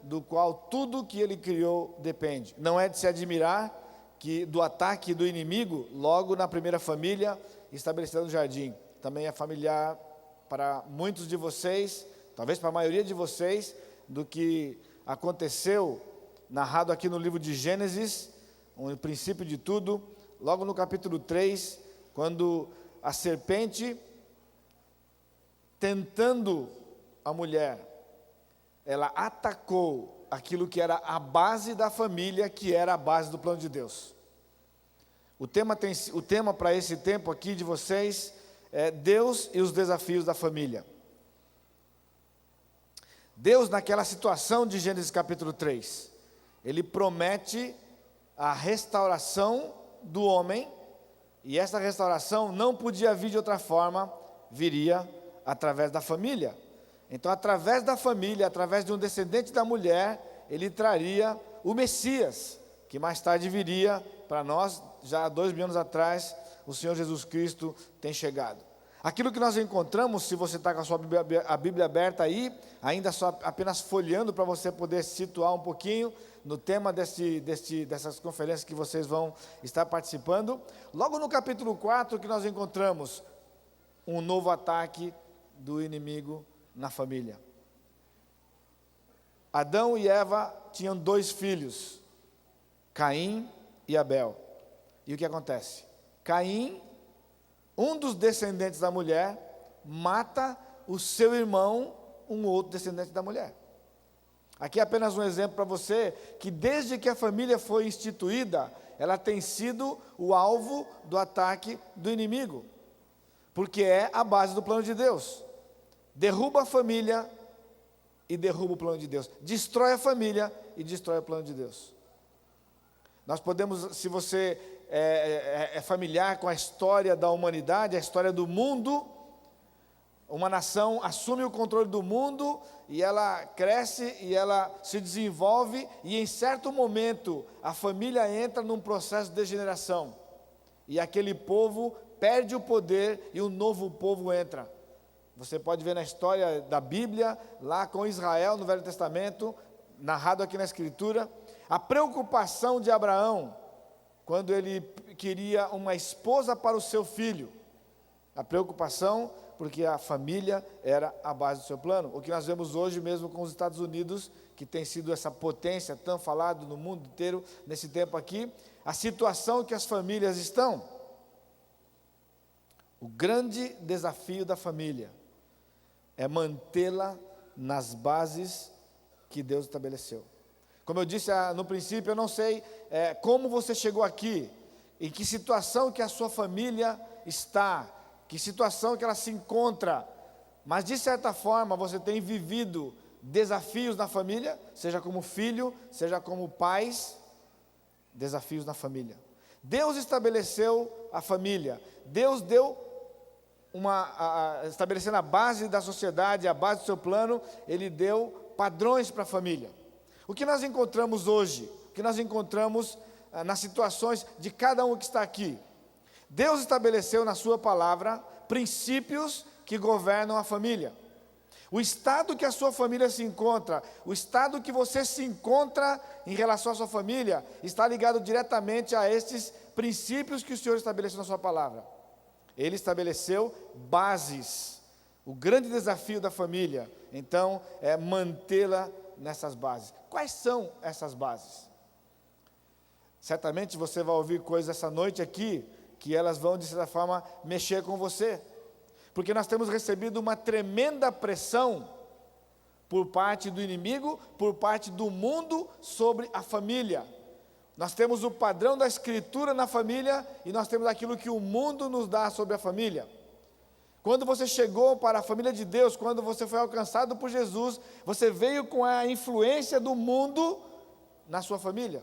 do qual tudo que Ele criou depende. Não é de se admirar que do ataque do inimigo, logo na primeira família estabelecida no jardim. Também é familiar para muitos de vocês, talvez para a maioria de vocês, do que aconteceu, narrado aqui no livro de Gênesis, o princípio de tudo, logo no capítulo 3, quando a serpente, tentando a mulher, ela atacou aquilo que era a base da família, que era a base do plano de Deus. O tema para esse tempo aqui de vocês é Deus e os desafios da família. Deus, naquela situação de Gênesis capítulo 3, Ele promete a restauração do homem, e essa restauração não podia vir de outra forma, viria através da família. Então, através da família, através de um descendente da mulher, Ele traria o Messias, que mais tarde viria para nós, já há 2000 anos atrás, o Senhor Jesus Cristo tem chegado. Aquilo que nós encontramos, se você está com a Bíblia aberta aí, ainda só apenas folheando para você poder se situar um pouquinho no tema dessas conferências que vocês vão estar participando. Logo no capítulo 4 que nós encontramos um novo ataque do inimigo na família. Adão e Eva tinham 2 filhos, Caim e Abel. E o que acontece? Caim, um dos descendentes da mulher, mata o seu irmão, um outro descendente da mulher. Aqui é apenas um exemplo para você, que desde que a família foi instituída, ela tem sido o alvo do ataque do inimigo, porque é a base do plano de Deus. Derruba a família e derruba o plano de Deus. Destrói a família e destrói o plano de Deus. Nós podemos, se você é familiar com a história da humanidade, a história do mundo, uma nação assume o controle do mundo e ela cresce e ela se desenvolve, e em certo momento a família entra num processo de degeneração e aquele povo perde o poder e um novo povo entra. Você pode ver na história da Bíblia, lá com Israel no Velho Testamento, narrado aqui na Escritura, a preocupação de Abraão, quando ele queria uma esposa para o seu filho. A preocupação, porque a família era a base do seu plano. O que nós vemos hoje mesmo com os Estados Unidos, que tem sido essa potência tão falada no mundo inteiro, nesse tempo aqui, a situação que as famílias estão. O grande desafio da família é mantê-la nas bases que Deus estabeleceu. Como eu disse no princípio, eu não sei como você chegou aqui, em que situação que a sua família está, que situação que ela se encontra, mas de certa forma você tem vivido desafios na família, seja como filho, seja como pais, desafios na família. Deus estabeleceu a família, Deus deu estabelecendo a base da sociedade, a base do seu plano, Ele deu padrões para a família. O que nós encontramos hoje, o que nós encontramos nas situações de cada um que está aqui, Deus estabeleceu na sua palavra princípios que governam a família. O estado que a sua família se encontra, o estado que você se encontra em relação à sua família, está ligado diretamente a estes princípios que o Senhor estabeleceu na sua palavra. Ele estabeleceu bases. O grande desafio da família, então, é mantê-la nessas bases. Quais são essas bases? Certamente você vai ouvir coisas essa noite aqui, que elas vão, de certa forma, mexer com você. Porque nós temos recebido uma tremenda pressão por parte do inimigo, por parte do mundo sobre a família. Nós temos o padrão da Escritura na família e nós temos aquilo que o mundo nos dá sobre a família. Quando você chegou para a família de Deus, quando você foi alcançado por Jesus, você veio com a influência do mundo na sua família.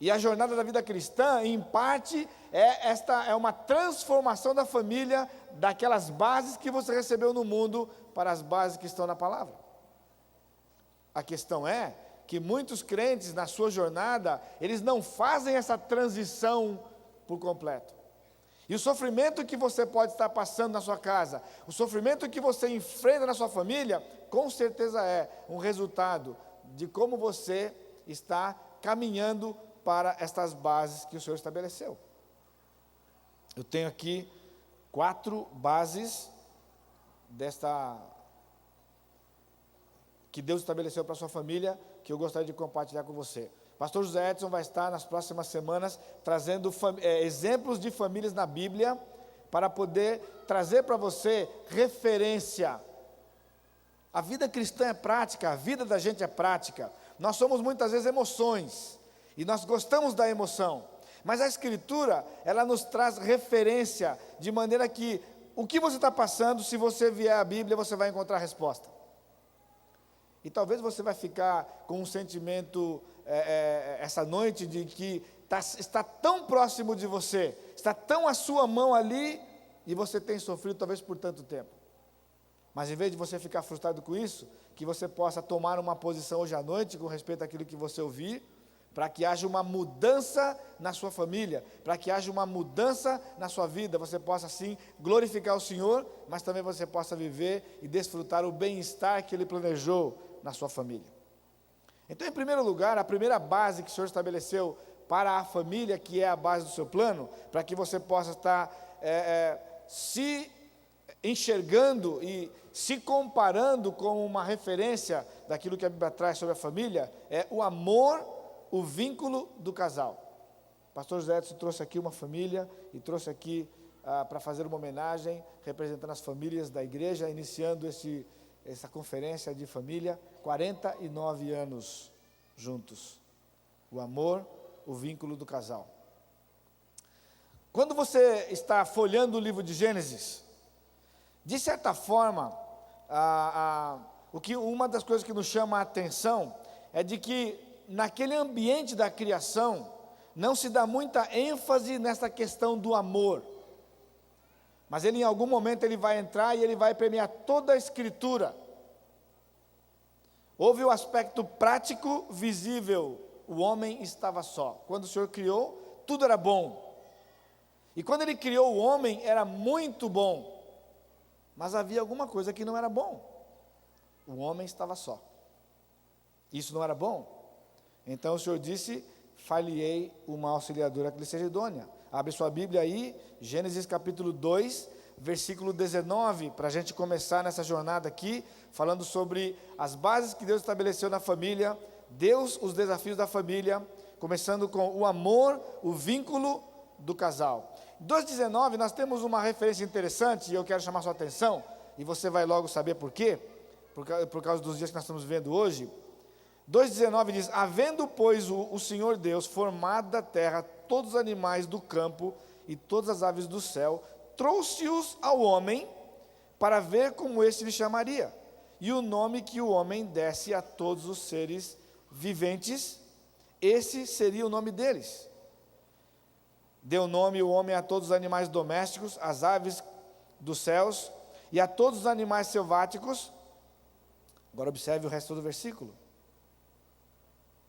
E a jornada da vida cristã, em parte, é uma transformação da família, daquelas bases que você recebeu no mundo, para as bases que estão na palavra. A questão é que muitos crentes, na sua jornada, eles não fazem essa transição por completo. E o sofrimento que você pode estar passando na sua casa, o sofrimento que você enfrenta na sua família, com certeza é um resultado de como você está caminhando para estas bases que o Senhor estabeleceu. Eu tenho aqui 4 bases que Deus estabeleceu para a sua família, que eu gostaria de compartilhar com você. Pastor José Edson vai estar nas próximas semanas trazendo exemplos de famílias na Bíblia, para poder trazer para você referência. A vida cristã é prática, a vida da gente é prática. Nós somos muitas vezes emoções, e nós gostamos da emoção, mas a Escritura, ela nos traz referência, de maneira que o que você está passando, se você vier à Bíblia, você vai encontrar a resposta. E talvez você vai ficar com um sentimento essa noite de que está tão próximo de você, está tão à sua mão ali, e você tem sofrido talvez por tanto tempo. Mas em vez de você ficar frustrado com isso, que você possa tomar uma posição hoje à noite com respeito àquilo que você ouvir, para que haja uma mudança na sua família, para que haja uma mudança na sua vida, você possa sim glorificar o Senhor, mas também você possa viver e desfrutar o bem-estar que Ele planejou na sua família. Então, em primeiro lugar, a primeira base que o Senhor estabeleceu para a família, que é a base do seu plano, para que você possa estar se enxergando e se comparando com uma referência daquilo que a Bíblia traz sobre a família, é o amor, o vínculo do casal. O pastor José Edson trouxe aqui uma família e trouxe aqui para fazer uma homenagem, representando as famílias da igreja, iniciando essa conferência de família, 49 anos juntos. O amor, o vínculo do casal. Quando você está folheando o livro de Gênesis, de certa forma, uma das coisas que nos chama a atenção é de que naquele ambiente da criação não se dá muita ênfase nessa questão do amor. Mas ele, em algum momento, ele vai entrar e ele vai permear toda a Escritura. Houve o aspecto prático, visível. O homem estava só. Quando o Senhor criou, tudo era bom. E quando Ele criou o homem, era muito bom. Mas havia alguma coisa que não era bom. O homem estava só. Isso não era bom. Então o Senhor disse: far-lhe-ei uma auxiliadora que lhe seja idônea. Abre sua Bíblia aí, Gênesis capítulo 2, versículo 19, para a gente começar nessa jornada aqui, falando sobre as bases que Deus estabeleceu na família, Deus, os desafios da família, começando com o amor, o vínculo do casal. 2,19 nós temos uma referência interessante, e eu quero chamar sua atenção, e você vai logo saber por quê, por causa dos dias que nós estamos vivendo hoje. 2,19 diz: havendo, pois, o Senhor Deus formado da terra todos os animais do campo e todas as aves do céu, trouxe-os ao homem para ver como este lhe chamaria, e o nome que o homem desse a todos os seres viventes, esse seria o nome deles. Deu nome o homem a todos os animais domésticos, às aves dos céus e a todos os animais selváticos. Agora observe o resto do versículo.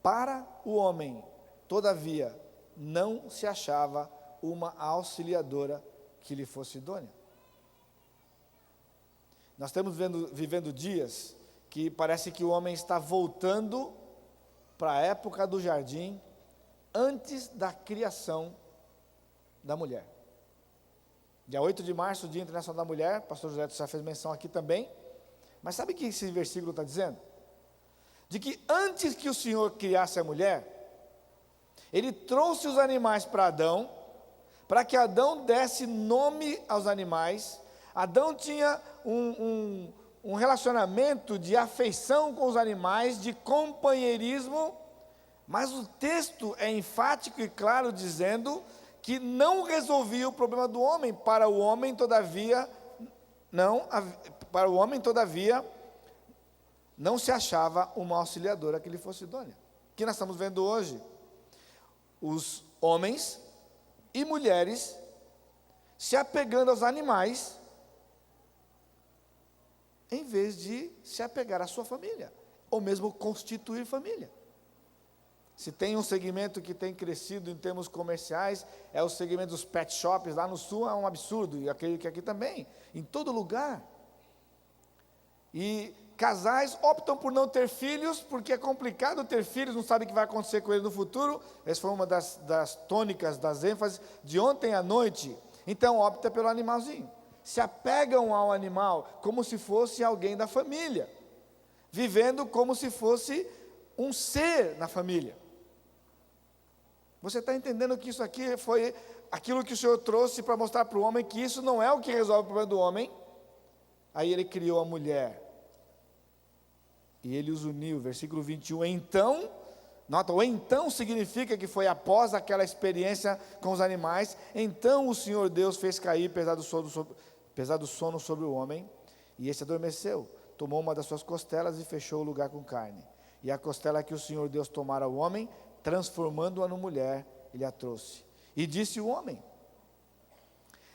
Para o homem, todavia, não se achava uma auxiliadora que lhe fosse idônea. Nós estamos vivendo dias que parece que o homem está voltando para a época do jardim, antes da criação da mulher. Dia 8 de março, Dia Internacional da Mulher, o pastor José já fez menção aqui também, mas sabe o que esse versículo está dizendo? De que antes que o Senhor criasse a mulher, Ele trouxe os animais para Adão, para que Adão desse nome aos animais. Adão tinha um relacionamento de afeição com os animais, de companheirismo, mas o texto é enfático e claro, dizendo que não resolvia o problema do homem. Para o homem, todavia, não se achava uma auxiliadora que lhe fosse idônea. O que nós estamos vendo hoje? Os homens e mulheres se apegando aos animais, em vez de se apegar à sua família, ou mesmo constituir família. Se tem um segmento que tem crescido em termos comerciais, é o segmento dos pet shops. Lá no sul é um absurdo, e acredito que aqui também, em todo lugar. E casais optam por não ter filhos, porque é complicado ter filhos, não sabe o que vai acontecer com eles no futuro. Essa foi uma das tônicas, das ênfases de ontem à noite. Então opta pelo animalzinho. Se apegam ao animal como se fosse alguém da família, vivendo como se fosse um ser na família. Você está entendendo que isso aqui foi aquilo que o Senhor trouxe para mostrar para o homem que isso não é o que resolve o problema do homem? Aí Ele criou a mulher, e Ele os uniu. Versículo 21, então, nota, o então significa que foi após aquela experiência com os animais. Então o Senhor Deus fez cair pesado sono sobre o homem, e esse adormeceu. Tomou uma das suas costelas e fechou o lugar com carne. E a costela que o Senhor Deus tomara ao homem, transformando-a no mulher, Ele a trouxe. E disse o homem: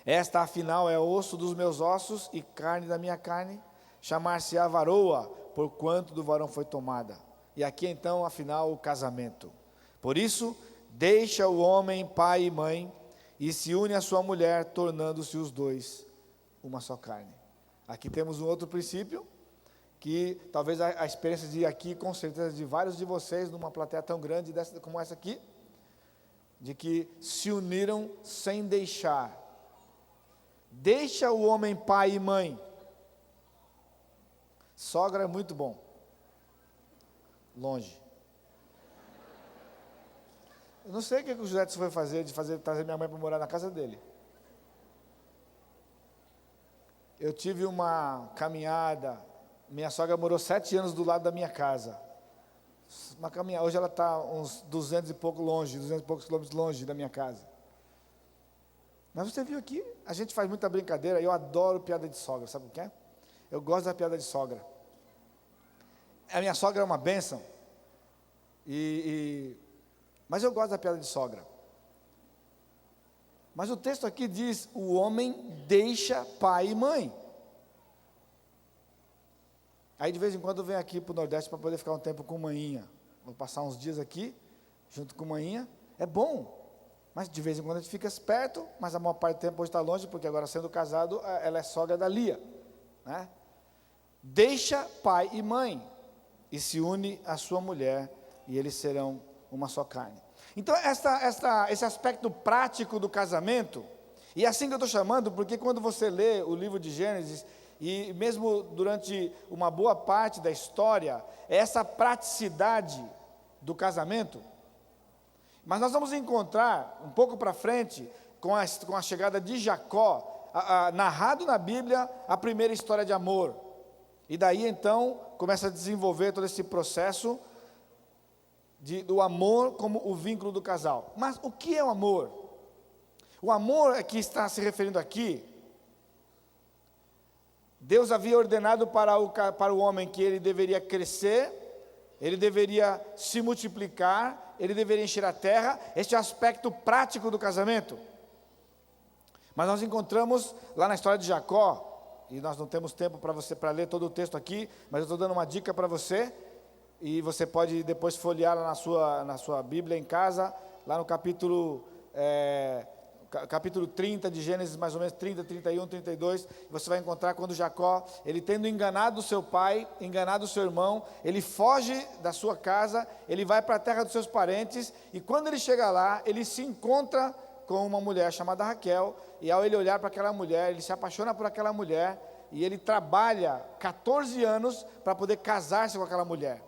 esta afinal é osso dos meus ossos e carne da minha carne, chamar-se-á varoa, porquanto do varão foi tomada. E aqui então, afinal, o casamento. Por isso, deixa o homem pai e mãe, e se une à sua mulher, tornando-se os dois uma só carne. Aqui temos um outro princípio, que talvez a experiência de aqui, com certeza de vários de vocês, numa plateia tão grande como essa aqui, de que se uniram sem deixar. Deixa o homem pai e mãe. Sogra é muito bom. Longe. Eu não sei o que o José foi fazer, trazer minha mãe para morar na casa dele. Eu tive uma caminhada. Minha sogra morou 7 anos do lado da minha casa. Uma caminhada. Hoje ela está uns 200 e poucos quilômetros longe da minha casa. Mas você viu aqui, a gente faz muita brincadeira. Eu adoro piada de sogra, sabe o que é? Eu gosto da piada de sogra. A minha sogra é uma bênção. Mas eu gosto da piada de sogra. Mas o texto aqui diz: o homem deixa pai e mãe. Aí de vez em quando eu venho aqui para o Nordeste para poder ficar um tempo com manhinha. Vou passar uns dias aqui, junto com manhinha. É bom, mas de vez em quando a gente fica perto, mas a maior parte do tempo hoje está longe, porque agora sendo casado, ela é sogra da Lia, né? Deixa pai e mãe, e se une à sua mulher, e eles serão uma só carne. Então esse aspecto prático do casamento, E é assim que eu estou chamando, porque quando você lê o livro de Gênesis, e mesmo durante uma boa parte da história, é essa praticidade do casamento. Mas nós vamos encontrar, um pouco para frente, com a chegada de Jacó, narrado na Bíblia, a primeira história de amor. E daí então, começa a desenvolver todo esse processo do amor como o vínculo do casal. Mas o que é o amor? O amor que está se referindo aqui, Deus havia ordenado para o homem que ele deveria crescer, ele deveria se multiplicar, ele deveria encher a terra. Este é o aspecto prático do casamento. Mas nós encontramos lá na história de Jacó, e nós não temos tempo para ler todo o texto aqui, mas eu estou dando uma dica para você, e você pode depois folhear lá na sua Bíblia em casa, lá no capítulo 30 de Gênesis, mais ou menos 30, 31, 32, você vai encontrar quando Jacó, ele tendo enganado seu pai, enganado seu irmão, ele foge da sua casa, ele vai para a terra dos seus parentes, e quando ele chega lá, ele se encontra com uma mulher chamada Raquel, e ao ele olhar para aquela mulher, ele se apaixona por aquela mulher, e ele trabalha 14 anos para poder casar-se com aquela mulher.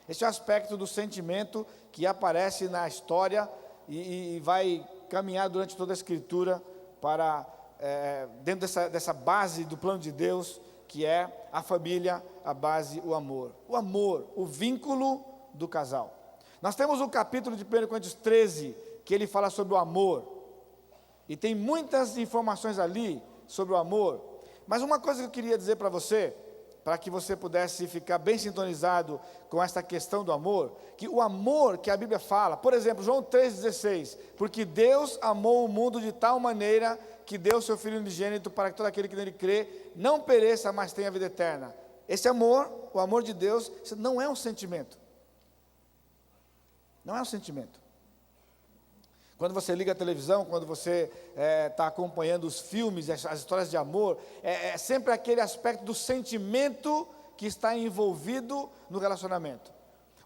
Esse é o aspecto do sentimento que aparece na história, e vai caminhar durante toda a Escritura para dentro dessa base do plano de Deus, que é a família, a base, o amor. O amor, o vínculo do casal. Nós temos o capítulo de 1 Coríntios 13, que ele fala sobre o amor, e tem muitas informações ali sobre o amor, mas uma coisa que eu queria dizer para você, para que você pudesse ficar bem sintonizado com essa questão do amor, que o amor que a Bíblia fala, por exemplo, João 3,16, porque Deus amou o mundo de tal maneira que deu seu Filho unigênito para que todo aquele que nele crê não pereça, mas tenha vida eterna. Esse amor, o amor de Deus, não é um sentimento. Não é um sentimento. Quando você liga a televisão, quando você está acompanhando os filmes, as histórias de amor, é sempre aquele aspecto do sentimento que está envolvido no relacionamento.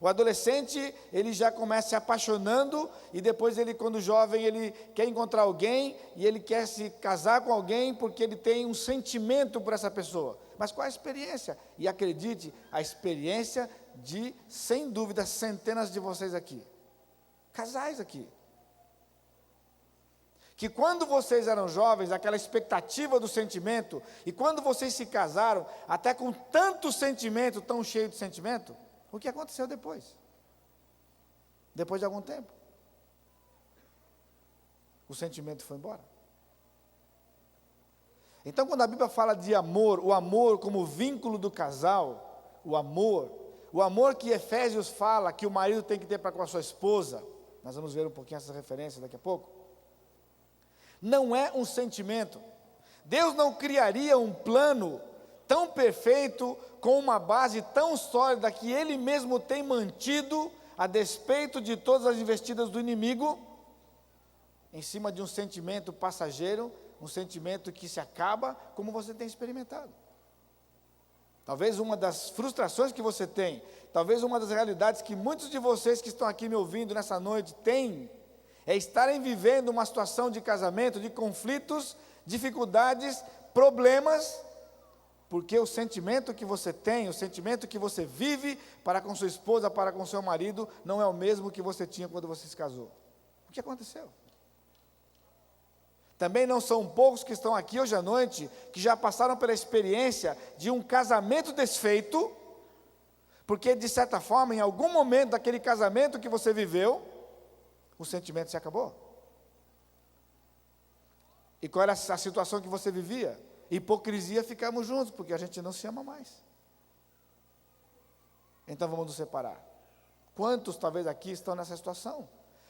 O adolescente, ele já começa se apaixonando, e depois ele, quando jovem, ele quer encontrar alguém, e ele quer se casar com alguém, porque ele tem um sentimento por essa pessoa. Mas qual a experiência? E acredite, a experiência de, sem dúvida, centenas de vocês aqui. Casais aqui. Que quando vocês eram jovens, aquela expectativa do sentimento, e quando vocês se casaram, até com tanto sentimento, tão cheio de sentimento, o que aconteceu depois? Depois de algum tempo, o sentimento foi embora. Então, quando a Bíblia fala de amor, o amor como vínculo do casal, o amor que Efésios fala que o marido tem que ter para com a sua esposa, nós vamos ver um pouquinho essa referência daqui a pouco. Não é um sentimento. Deus não criaria um plano tão perfeito, com uma base tão sólida, que Ele mesmo tem mantido, a despeito de todas as investidas do inimigo, em cima de um sentimento passageiro, um sentimento que se acaba, como você tem experimentado. Talvez uma das frustrações que você tem, talvez uma das realidades que muitos de vocês que estão aqui me ouvindo nessa noite têm, é estarem vivendo uma situação de casamento, de conflitos, dificuldades, problemas, porque o sentimento que você tem, o sentimento que você vive para com sua esposa, para com seu marido, não é o mesmo que você tinha quando você se casou. O que aconteceu? Também não são poucos que estão aqui hoje à noite, que já passaram pela experiência de um casamento desfeito, porque de certa forma, em algum momento daquele casamento que você viveu, o sentimento se acabou. E qual era a situação que você vivia? Hipocrisia, ficamos juntos, porque a gente não se ama mais. Então vamos nos separar. Quantos talvez aqui estão nessa situação?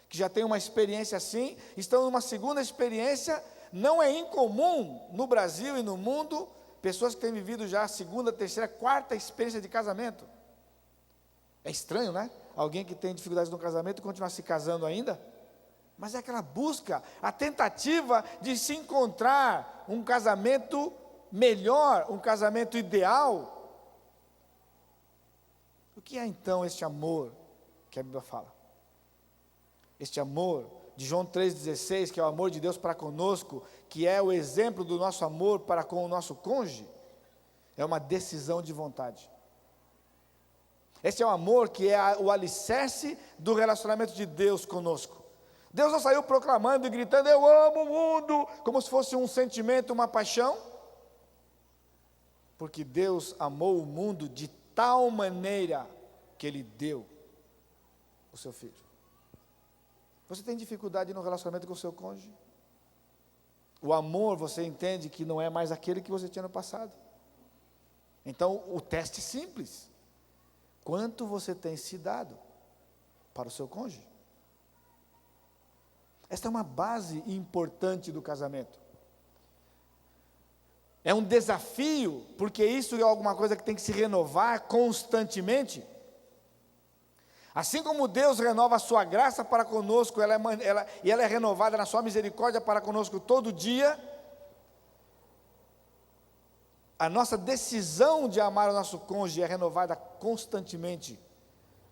Que já têm uma experiência assim, estão numa segunda experiência. Não é incomum no Brasil e no mundo, pessoas que têm vivido já a segunda, terceira, quarta experiência de casamento. É estranho, né? Alguém que tem dificuldades no casamento e continuar se casando ainda. Mas é aquela busca, a tentativa de se encontrar um casamento melhor, um casamento ideal. O que é então este amor que a Bíblia fala? Este amor de João 3,16, que é o amor de Deus para conosco, que é o exemplo do nosso amor para com o nosso cônjuge, é uma decisão de vontade. Esse é o amor que é o alicerce do relacionamento de Deus conosco. Deus não saiu proclamando e gritando, eu amo o mundo, como se fosse um sentimento, uma paixão, porque Deus amou o mundo de tal maneira que Ele deu o seu Filho. Você tem dificuldade no relacionamento com o seu cônjuge? O amor, você entende que não é mais aquele que você tinha no passado. Então, o teste é simples. Quanto você tem se dado para o seu cônjuge? Esta é uma base importante do casamento. É um desafio, porque isso é alguma coisa que tem que se renovar constantemente. Assim como Deus renova a sua graça para conosco, ela é renovada na sua misericórdia para conosco todo dia, a nossa decisão de amar o nosso cônjuge é renovada constantemente,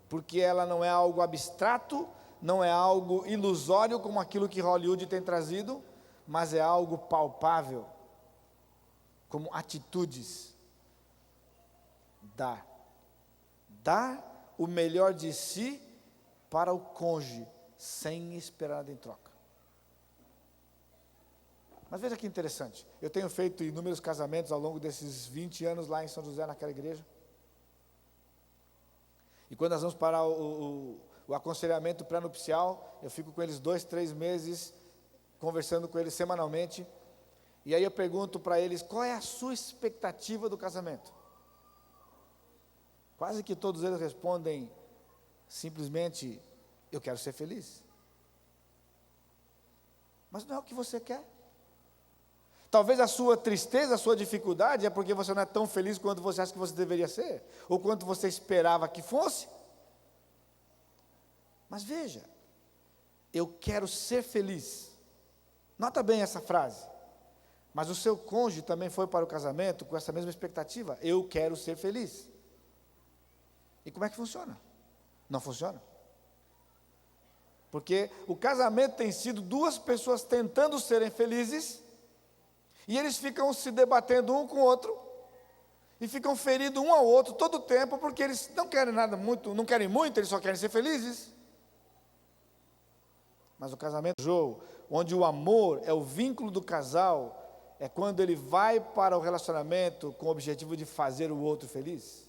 porque ela não é algo abstrato, não é algo ilusório como aquilo que Hollywood tem trazido, mas é algo palpável, como atitudes. Dar o melhor de si para o cônjuge, sem esperar nada em troca. Mas veja que interessante, eu tenho feito inúmeros casamentos ao longo desses 20 anos lá em São José, naquela igreja. E quando nós vamos para o aconselhamento pré-nupcial, eu fico com eles 2, 3 meses, conversando com eles semanalmente, e aí eu pergunto para eles, qual é a sua expectativa do casamento? Quase que todos eles respondem, simplesmente, eu quero ser feliz. Mas não é o que você quer. Talvez a sua tristeza, a sua dificuldade é porque você não é tão feliz quanto você acha que você deveria ser, ou quanto você esperava que fosse. Mas veja, eu quero ser feliz. Nota bem essa frase. Mas o seu cônjuge também foi para o casamento com essa mesma expectativa. Eu quero ser feliz. E como é que funciona? Não funciona. Porque o casamento tem sido duas pessoas tentando serem felizes, e eles ficam se debatendo um com o outro, e ficam ferindo um ao outro todo o tempo, porque eles não querem nada muito, não querem muito, eles só querem ser felizes. Mas o casamento, onde o amor é o vínculo do casal, é quando ele vai para o relacionamento com o objetivo de fazer o outro feliz.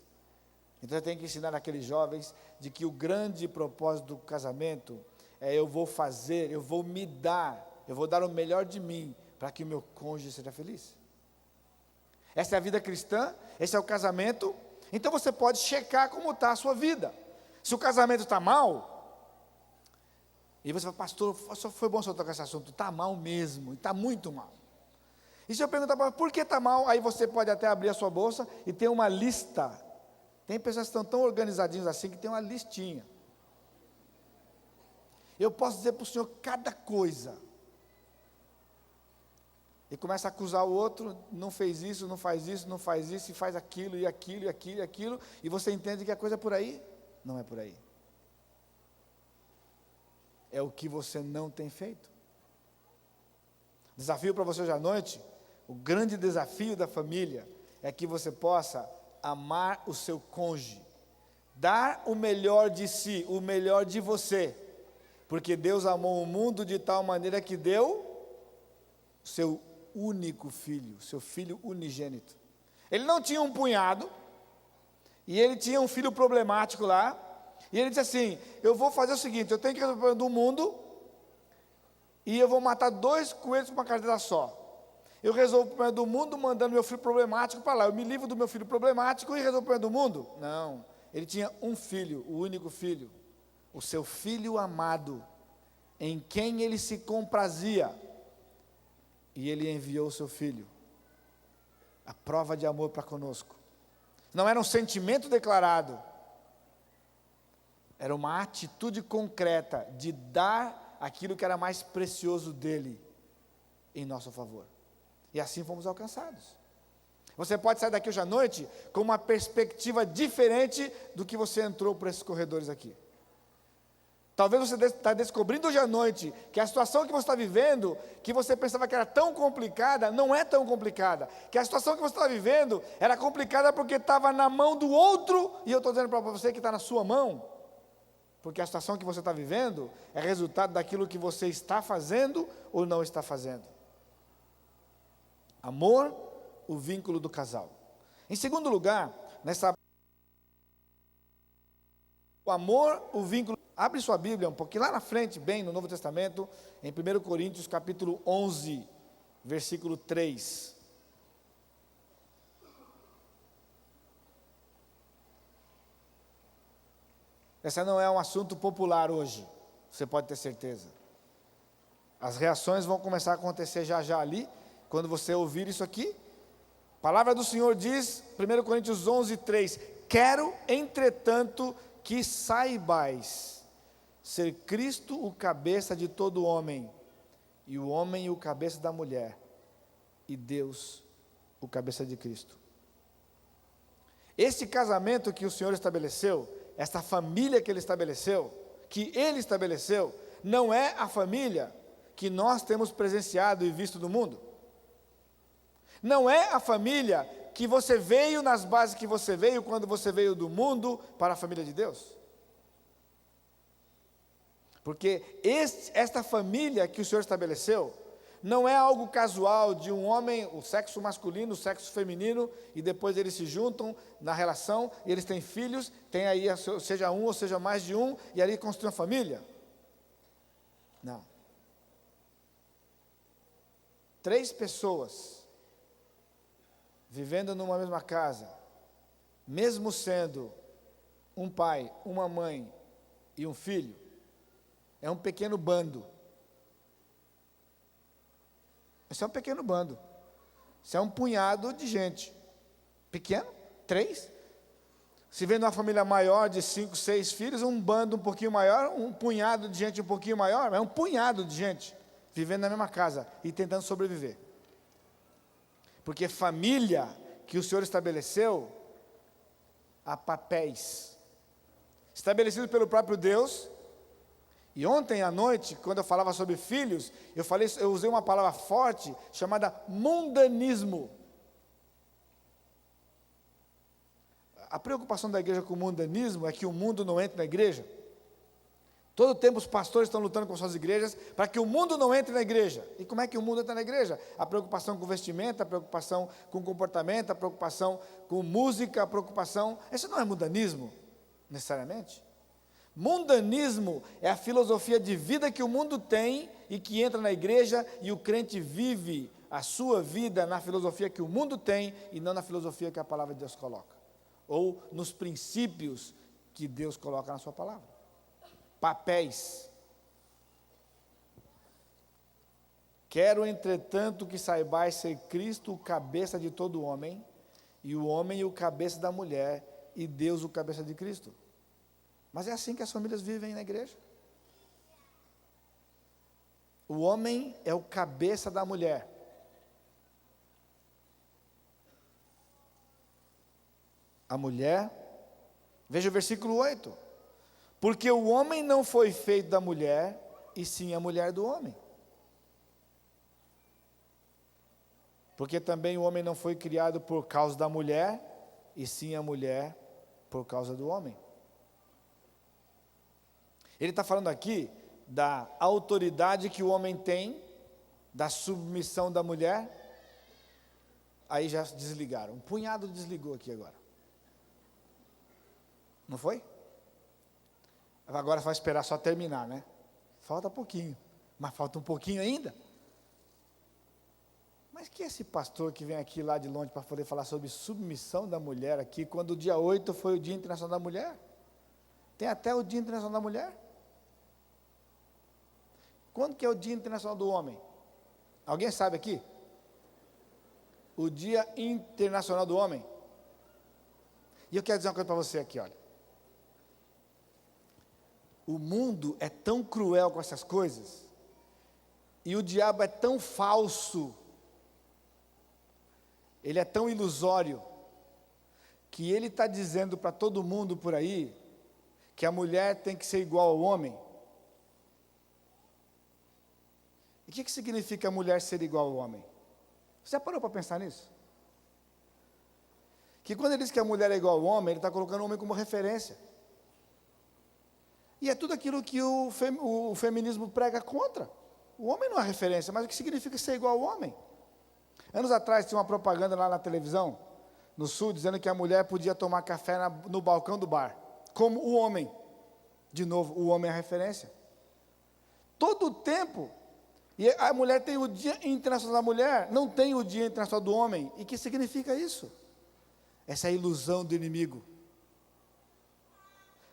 Então eu tenho que ensinar aqueles jovens de que o grande propósito do casamento é eu vou me dar, eu vou dar o melhor de mim para que o meu cônjuge seja feliz. Essa é a vida cristã, esse é o casamento. Então você pode checar como está a sua vida. Se o casamento está mal, e você fala, pastor, só foi bom você tocar esse assunto, está mal mesmo, está muito mal. E se eu perguntar, por que está mal? Aí você pode até abrir a sua bolsa e ter uma lista. Tem pessoas que estão tão organizadinhas assim que tem uma listinha. Eu posso dizer para o senhor cada coisa. E começa a acusar o outro, não fez isso, não faz isso, não faz isso, e faz aquilo, e aquilo, e aquilo, e aquilo, e você entende que a coisa é por aí? Não é por aí. É o que você não tem feito. Desafio para você hoje à noite, o grande desafio da família, é que você possa amar o seu cônjuge, dar o melhor de si, o melhor de você, porque Deus amou o mundo de tal maneira que deu o seu único filho, seu filho unigênito. Ele não tinha um punhado, e ele tinha um filho problemático lá, e ele disse assim, eu vou fazer o seguinte, eu tenho que resolver o problema do mundo, e eu vou matar 2 coelhos com uma cadeira só. Eu resolvo o problema do mundo mandando meu filho problemático para lá, eu me livro do meu filho problemático e resolvo o problema do mundo? Não, ele tinha um filho, o único filho, o seu filho amado, em quem ele se comprazia, e ele enviou o seu filho, a prova de amor para conosco. Não era um sentimento declarado, era uma atitude concreta de dar aquilo que era mais precioso dele em nosso favor. E assim fomos alcançados. Você pode sair daqui hoje à noite com uma perspectiva diferente do que você entrou por esses corredores aqui. Talvez você está descobrindo hoje à noite que a situação que você está vivendo, que você pensava que era tão complicada, não é tão complicada. Que a situação que você está vivendo era complicada porque estava na mão do outro, e eu estou dizendo para você que está na sua mão. Porque a situação que você está vivendo é resultado daquilo que você está fazendo ou não está fazendo. Amor, o vínculo do casal. Em segundo lugar, o amor, o vínculo. Abre sua Bíblia um pouquinho lá na frente, bem no Novo Testamento, em 1 Coríntios capítulo 11, versículo 3. Esse não é um assunto popular hoje, você pode ter certeza. As reações vão começar a acontecer já já ali, quando você ouvir isso aqui. A palavra do Senhor diz, 1 Coríntios 11, 3, quero, entretanto, que saibais ser Cristo o cabeça de todo homem, e o homem o cabeça da mulher, e Deus o cabeça de Cristo. Esse casamento que o Senhor estabeleceu, essa família que Ele estabeleceu, não é a família que nós temos presenciado e visto no mundo. Não é a família que você veio nas bases que você veio quando você veio do mundo para a família de Deus. Porque esta família que o Senhor estabeleceu não é algo casual de um homem, o sexo masculino, o sexo feminino, e depois eles se juntam na relação, e eles têm filhos, tem aí, seja um ou seja mais de um, e ali construem uma família. Não. 3 pessoas vivendo numa mesma casa, mesmo sendo um pai, uma mãe e um filho, é um pequeno bando. Isso é um pequeno bando. Isso é um punhado de gente. Pequeno, 3. Se vem numa família maior de 5, 6 filhos, um bando um pouquinho maior, um punhado de gente um pouquinho maior, é um punhado de gente vivendo na mesma casa e tentando sobreviver. Porque família que o Senhor estabeleceu, há papéis estabelecidos pelo próprio Deus. E ontem à noite, quando eu falava sobre filhos, eu usei uma palavra forte chamada mundanismo. A preocupação da igreja com o mundanismo é que o mundo não entre na igreja. Todo tempo os pastores estão lutando com suas igrejas para que o mundo não entre na igreja. E como é que o mundo entra na igreja? A preocupação com vestimenta, a preocupação com comportamento, a preocupação com música, a preocupação... Isso não é mundanismo, necessariamente. Mundanismo é a filosofia de vida que o mundo tem e que entra na igreja, e o crente vive a sua vida na filosofia que o mundo tem e não na filosofia que a palavra de Deus coloca, ou nos princípios que Deus coloca na sua palavra. Papéis. Quero, entretanto, que saibais ser Cristo o cabeça de todo homem, e o homem o cabeça da mulher, e Deus o cabeça de Cristo. Mas é assim que as famílias vivem na igreja. O homem é o cabeça da mulher. A mulher, veja o versículo 8. Porque o homem não foi feito da mulher, e sim a mulher do homem. Porque também o homem não foi criado por causa da mulher, e sim a mulher por causa do homem. Ele está falando aqui da autoridade que o homem tem, da submissão da mulher. Aí já desligaram, um punhado desligou aqui agora. Não foi? Agora vai esperar só terminar, né? Falta pouquinho, mas falta um pouquinho ainda. Mas que é esse pastor que vem aqui lá de longe para poder falar sobre submissão da mulher aqui, quando o dia 8 foi o Dia Internacional da Mulher? Tem até o Dia Internacional da Mulher. Quando que é o Dia Internacional do Homem? Alguém sabe aqui? O Dia Internacional do Homem. E eu quero dizer uma coisa para você aqui, olha. O mundo é tão cruel com essas coisas, e o diabo é tão falso, ele é tão ilusório, que ele está dizendo para todo mundo por aí, que a mulher tem que ser igual ao homem, E o que significa a mulher ser igual ao homem? Você já parou para pensar nisso? Que quando ele diz que a mulher é igual ao homem, ele está colocando o homem como referência. E é tudo aquilo que o feminismo prega contra. O homem não é referência, mas o que significa ser igual ao homem? Anos atrás tinha uma propaganda lá na televisão, no sul, dizendo que a mulher podia tomar café no balcão do bar, como o homem. De novo, o homem é a referência. Todo o tempo, e a mulher tem o Dia Internacional da Mulher, não tem o Dia Internacional do Homem. E o que significa isso? Essa é a ilusão do inimigo.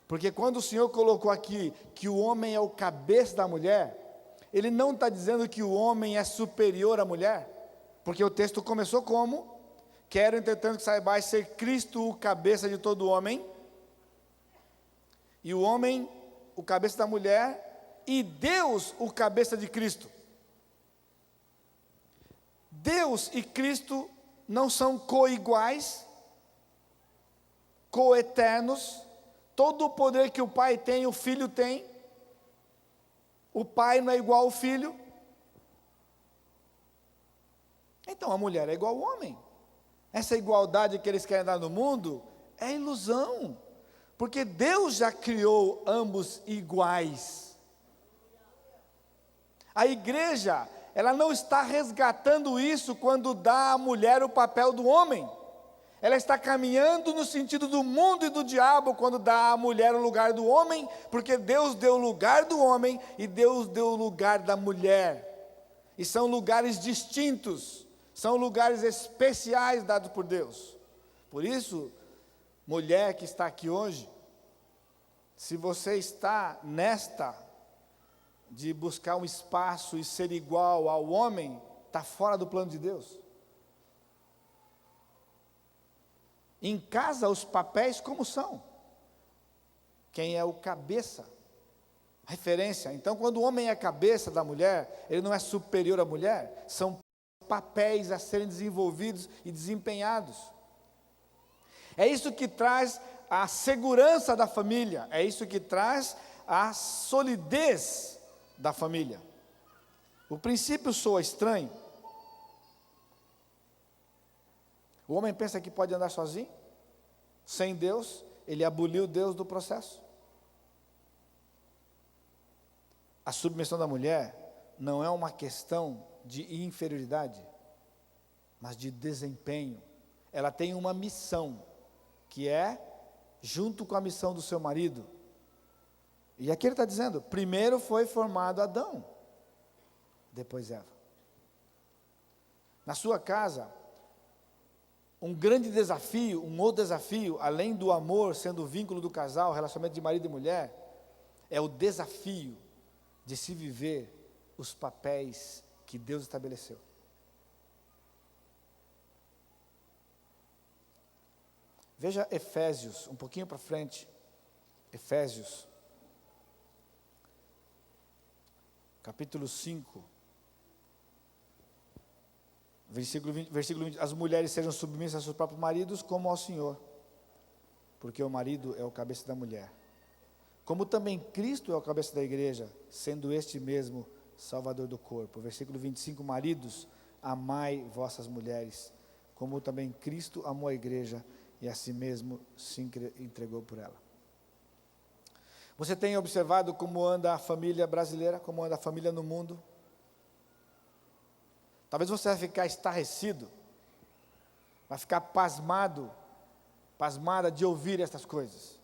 Porque quando o Senhor colocou aqui que o homem é o cabeça da mulher, Ele não está dizendo que o homem é superior à mulher, porque o texto começou como: quero, entretanto, que saibais ser Cristo o cabeça de todo homem, e o homem o cabeça da mulher, e Deus o cabeça de Cristo. Deus e Cristo não são coiguais, coeternos. Todo o poder que o Pai tem, o Filho tem. O Pai não é igual ao Filho. Então a mulher é igual ao homem. Essa igualdade que eles querem dar no mundo é ilusão, porque Deus já criou ambos iguais. A igreja, ela não está resgatando isso quando dá à mulher o papel do homem. Ela está caminhando no sentido do mundo e do diabo quando dá à mulher o lugar do homem, porque Deus deu o lugar do homem e Deus deu o lugar da mulher. E são lugares distintos, são lugares especiais dados por Deus. Por isso, mulher que está aqui hoje, se você está nesta de buscar um espaço e ser igual ao homem, está fora do plano de Deus. Em casa, os papéis como são? Quem é o cabeça? Referência. Então, quando o homem é cabeça da mulher, ele não é superior à mulher, são papéis a serem desenvolvidos e desempenhados. É isso que traz a segurança da família, é isso que traz a solidez da família. O princípio soa estranho. O homem pensa que pode andar sozinho, sem Deus, ele aboliu Deus do processo. A submissão da mulher não é uma questão de inferioridade, mas de desempenho. Ela tem uma missão, que é junto com a missão do seu marido. E aqui ele está dizendo, primeiro foi formado Adão, depois Eva. Na sua casa, um grande desafio, um outro desafio, além do amor sendo o vínculo do casal, relacionamento de marido e mulher, é o desafio de se viver os papéis que Deus estabeleceu. Veja Efésios, um pouquinho para frente. Efésios, capítulo 5. Versículo 20, as mulheres sejam submissas aos seus próprios maridos como ao Senhor, porque o marido é o cabeça da mulher, como também Cristo é o cabeça da igreja, sendo este mesmo Salvador do corpo. Versículo 25, maridos, amai vossas mulheres, como também Cristo amou a igreja e a si mesmo se entregou por ela. Você tem observado como anda a família brasileira, como anda a família no mundo? Talvez você vai ficar estarrecido, vai ficar pasmado, pasmada de ouvir estas coisas.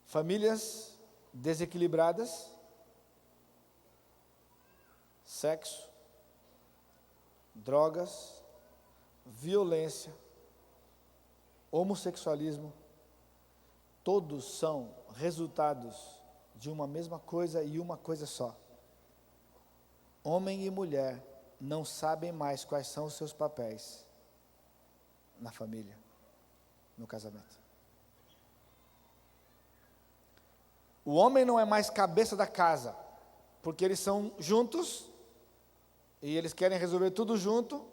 Famílias desequilibradas, sexo, drogas, violência, homossexualismo, todos são resultados de uma mesma coisa e uma coisa só. Homem e mulher não sabem mais quais são os seus papéis na família, no casamento. O homem não é mais cabeça da casa, porque eles são juntos e eles querem resolver tudo junto,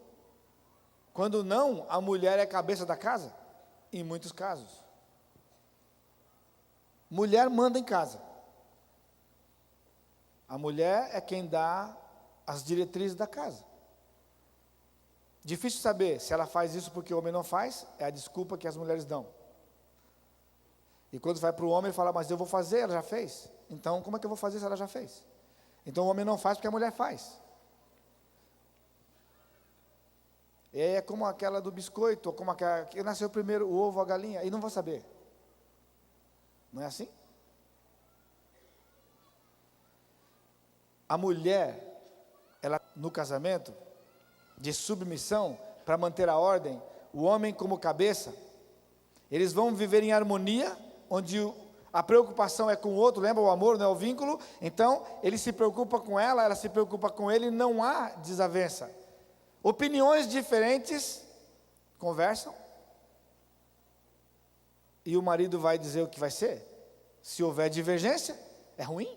quando não, a mulher é cabeça da casa, em muitos casos. Mulher manda em casa. A mulher é quem dá as diretrizes da casa. Difícil saber se ela faz isso porque o homem não faz, é a desculpa que as mulheres dão. E quando vai para o homem, ele fala, mas eu vou fazer, ela já fez. Então, como é que eu vou fazer se ela já fez? Então, o homem não faz porque a mulher faz. E aí é como aquela do biscoito, ou como aquela que nasceu primeiro o ovo ou a galinha, e não vou saber. Não é assim? A mulher, ela no casamento, de submissão, para manter a ordem, o homem como cabeça, eles vão viver em harmonia, onde a preocupação é com o outro, lembra o amor, não é o vínculo? Então, ele se preocupa com ela se preocupa com ele, não há desavença. Opiniões diferentes conversam, e o marido vai dizer o que vai ser. Se houver divergência, é ruim.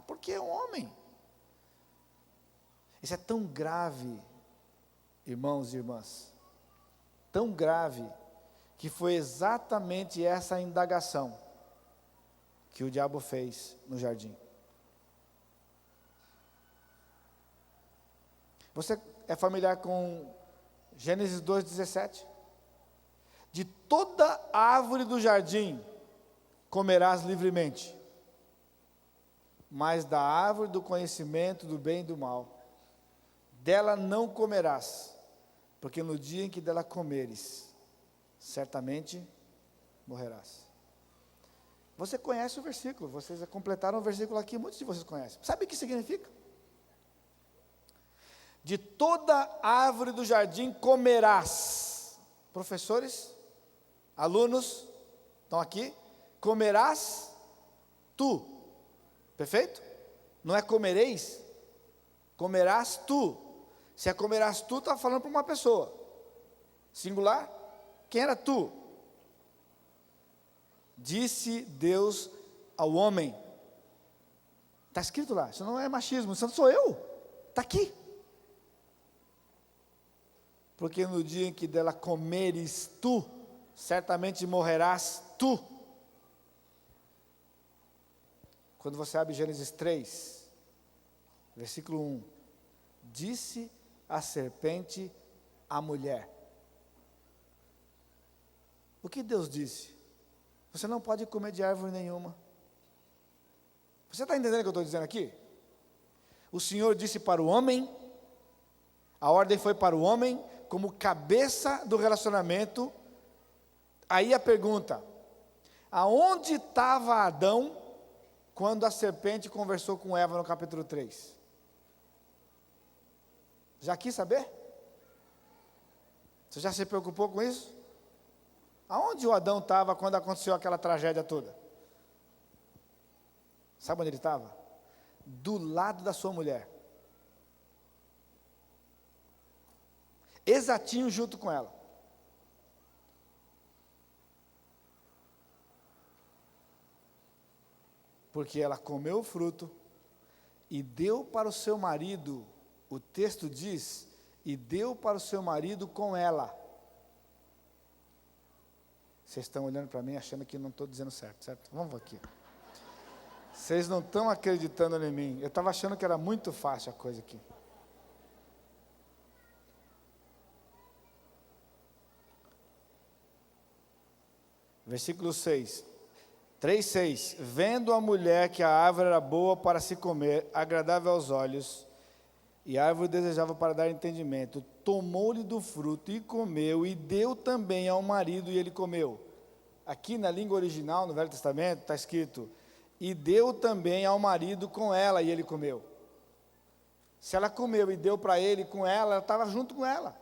Porque é um homem. Isso é tão grave, irmãos e irmãs, tão grave, que foi exatamente essa indagação que o diabo fez no jardim. Você é familiar com Gênesis 2,17? De toda árvore do jardim comerás livremente, mas da árvore do conhecimento do bem e do mal, dela não comerás, porque no dia em que dela comeres, certamente morrerás. Você conhece o versículo, vocês completaram o versículo aqui, muitos de vocês conhecem. Sabe o que significa? De toda árvore do jardim comerás. Professores, alunos, estão aqui? Comerás tu. Perfeito? Não é comereis? Comerás tu. Se é comerás tu, está falando para uma pessoa. Singular? Quem era tu? Disse Deus ao homem. Está escrito lá, isso não é machismo, isso não sou eu. Está aqui. Porque no dia em que dela comeres tu, certamente morrerás tu. Quando você abre Gênesis 3, versículo 1, disse a serpente à mulher. O que Deus disse? Você não pode comer de árvore nenhuma. Você está entendendo o que eu estou dizendo aqui? O Senhor disse para o homem, a ordem foi para o homem, como cabeça do relacionamento. Aí a pergunta, aonde estava Adão quando a serpente conversou com Eva no capítulo 3? Já quis saber? Você já se preocupou com isso? Aonde o Adão estava quando aconteceu aquela tragédia toda? Sabe onde ele estava? Do lado da sua mulher. Exatinho junto com ela. Porque ela comeu o fruto e deu para o seu marido, o texto diz, e deu para o seu marido com ela. Vocês estão olhando para mim achando que não estou dizendo certo? Vamos aqui. Vocês não estão acreditando em mim. Eu estava achando que era muito fácil a coisa aqui. Versículo 6. 3:6. Vendo a mulher que a árvore era boa para se comer, agradável aos olhos, e a árvore desejável para dar entendimento, tomou-lhe do fruto e comeu, e deu também ao marido, e ele comeu. Aqui na língua original, no Velho Testamento, está escrito, e deu também ao marido com ela, e ele comeu. Se ela comeu e deu para ele com ela estava junto com ela.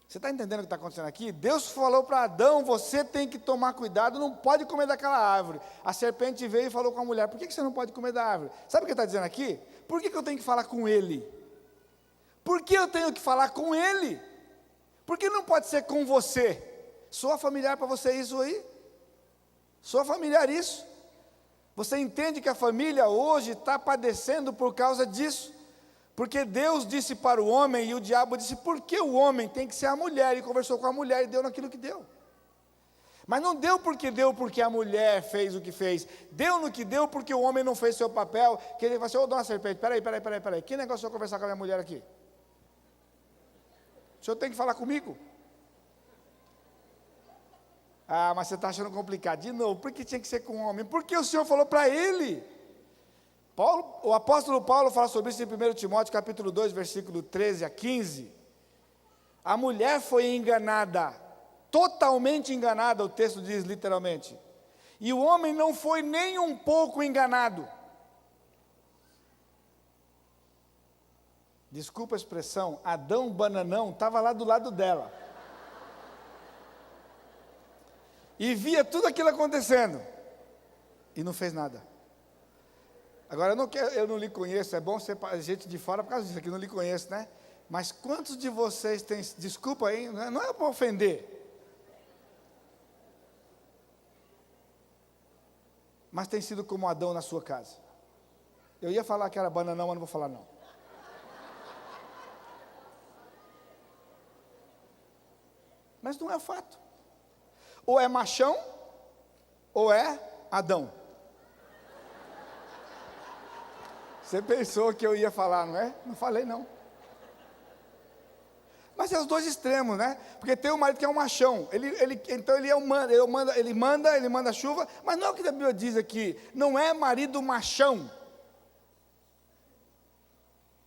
Você está entendendo o que está acontecendo aqui? Deus falou para Adão, você tem que tomar cuidado, não pode comer daquela árvore. A serpente veio e falou com a mulher, por que você não pode comer da árvore? Sabe o que está dizendo aqui? Por que eu tenho que falar com ele? Por que eu tenho que falar com ele? Por que não pode ser com você? Soa familiar para você isso aí? Soa familiar isso? Você entende que a família hoje está padecendo por causa disso? Porque Deus disse para o homem e o diabo disse, por que o homem tem que ser a mulher? E conversou com a mulher e deu naquilo que deu. Mas não deu porque a mulher fez o que fez. Deu no que deu porque o homem não fez seu papel. Que ele falou assim, ô dona Serpente, peraí. Que negócio eu conversar com a minha mulher aqui? O senhor tem que falar comigo. Ah, mas você está achando complicado. De novo, por que tinha que ser com o homem? Porque o Senhor falou para ele. O apóstolo Paulo fala sobre isso em 1 Timóteo capítulo 2, versículo 13 a 15. A mulher foi enganada, totalmente enganada, o texto diz literalmente. E o homem não foi nem um pouco enganado. Desculpa a expressão, Adão bananão estava lá do lado dela. E via tudo aquilo acontecendo. E não fez nada. Agora, eu não lhe conheço, é bom ser gente de fora por causa disso, aqui não lhe conheço, né? Mas quantos de vocês têm, desculpa aí, não é para ofender. Mas tem sido como Adão na sua casa. Eu ia falar que era bananão, mas não vou falar não. Mas não é fato. Ou é machão, ou é Adão. Você pensou que eu ia falar, não é? Não falei não. Mas é os dois extremos, né? Porque tem o marido que é um machão. Então ele manda chuva, mas não é o que a Bíblia diz aqui. Não é marido machão.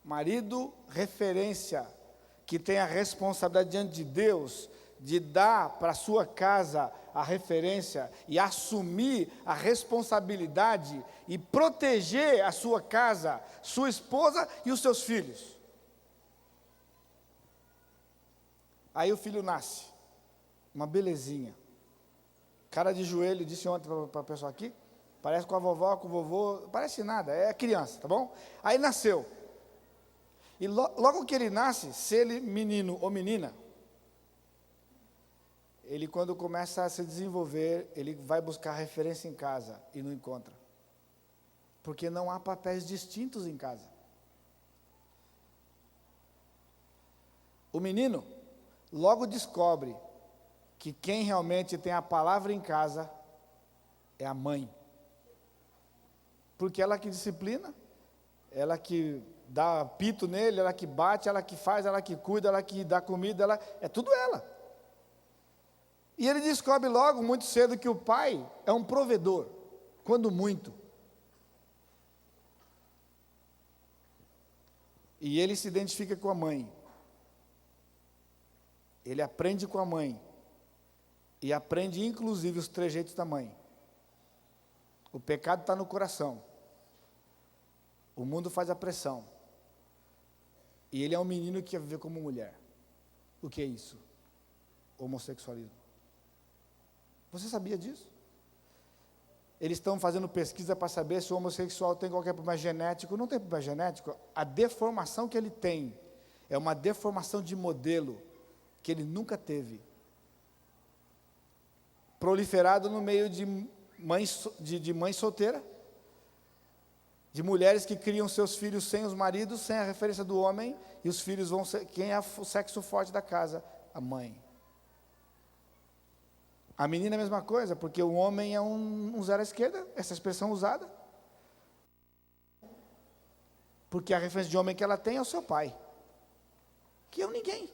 Marido referência, que tem a responsabilidade diante de Deus de dar para a sua casa a referência e assumir a responsabilidade e proteger a sua casa, sua esposa e os seus filhos. Aí o filho nasce, uma belezinha, cara de joelho, disse ontem para a pessoa aqui, parece com a vovó, com o vovô, parece nada, é criança, tá bom? Aí nasceu, e logo que ele nasce, se ele menino ou menina, ele quando começa a se desenvolver, ele vai buscar referência em casa e não encontra. Porque não há papéis distintos em casa. O menino logo descobre que quem realmente tem a palavra em casa é a mãe. Porque ela que disciplina, ela que dá apito nele, ela que bate, ela que faz, ela que cuida, ela que dá comida, é tudo ela. E ele descobre logo, muito cedo, que o pai é um provedor, quando muito. E ele se identifica com a mãe. Ele aprende com a mãe. E aprende, inclusive, os trejeitos da mãe. O pecado está no coração. O mundo faz a pressão. E ele é um menino que quer viver como mulher. O que é isso? Homossexualismo. Você sabia disso? Eles estão fazendo pesquisa para saber se o homossexual tem qualquer problema genético. Não tem problema genético. A deformação que ele tem é uma deformação de modelo que ele nunca teve. Proliferado no meio de mãe solteira, de mulheres que criam seus filhos sem os maridos, sem a referência do homem, e os filhos vão ser, quem é o sexo forte da casa? A mãe. A menina é a mesma coisa, porque o homem é um zero à esquerda, essa expressão usada. Porque a referência de homem que ela tem é o seu pai, que é um ninguém.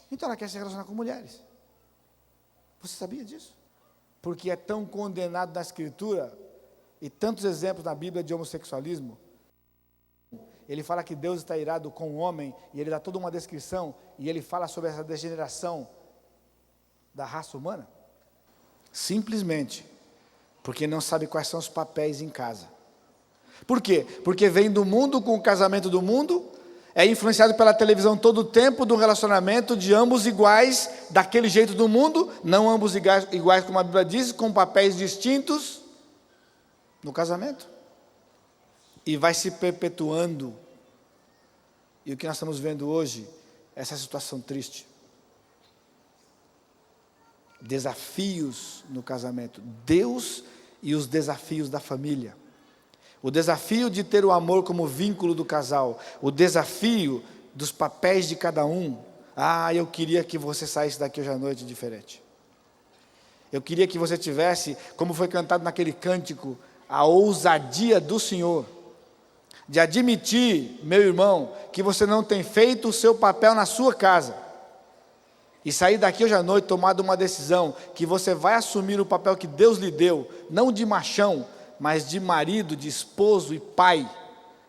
Então ela quer se relacionar com mulheres. Você sabia disso? Porque é tão condenado na Escritura, e tantos exemplos na Bíblia de homossexualismo. Ele fala que Deus está irado com o homem, e ele dá toda uma descrição, e ele fala sobre essa degeneração da raça humana, simplesmente porque não sabe quais são os papéis em casa. Por quê? Porque vem do mundo com o casamento do mundo, é influenciado pela televisão todo o tempo do relacionamento de ambos iguais, daquele jeito do mundo, não ambos iguais como a Bíblia diz, com papéis distintos no casamento. E vai se perpetuando. E o que nós estamos vendo hoje, essa situação triste. Desafios no casamento, Deus e os desafios da família, o desafio de ter o amor como vínculo do casal, o desafio dos papéis de cada um. Eu queria que você saísse daqui hoje à noite diferente. Eu queria que você tivesse, como foi cantado naquele cântico, a ousadia do Senhor, de admitir, meu irmão, que você não tem feito o seu papel na sua casa, e sair daqui hoje à noite tomado uma decisão, que você vai assumir o papel que Deus lhe deu, não de machão, mas de marido, de esposo e pai,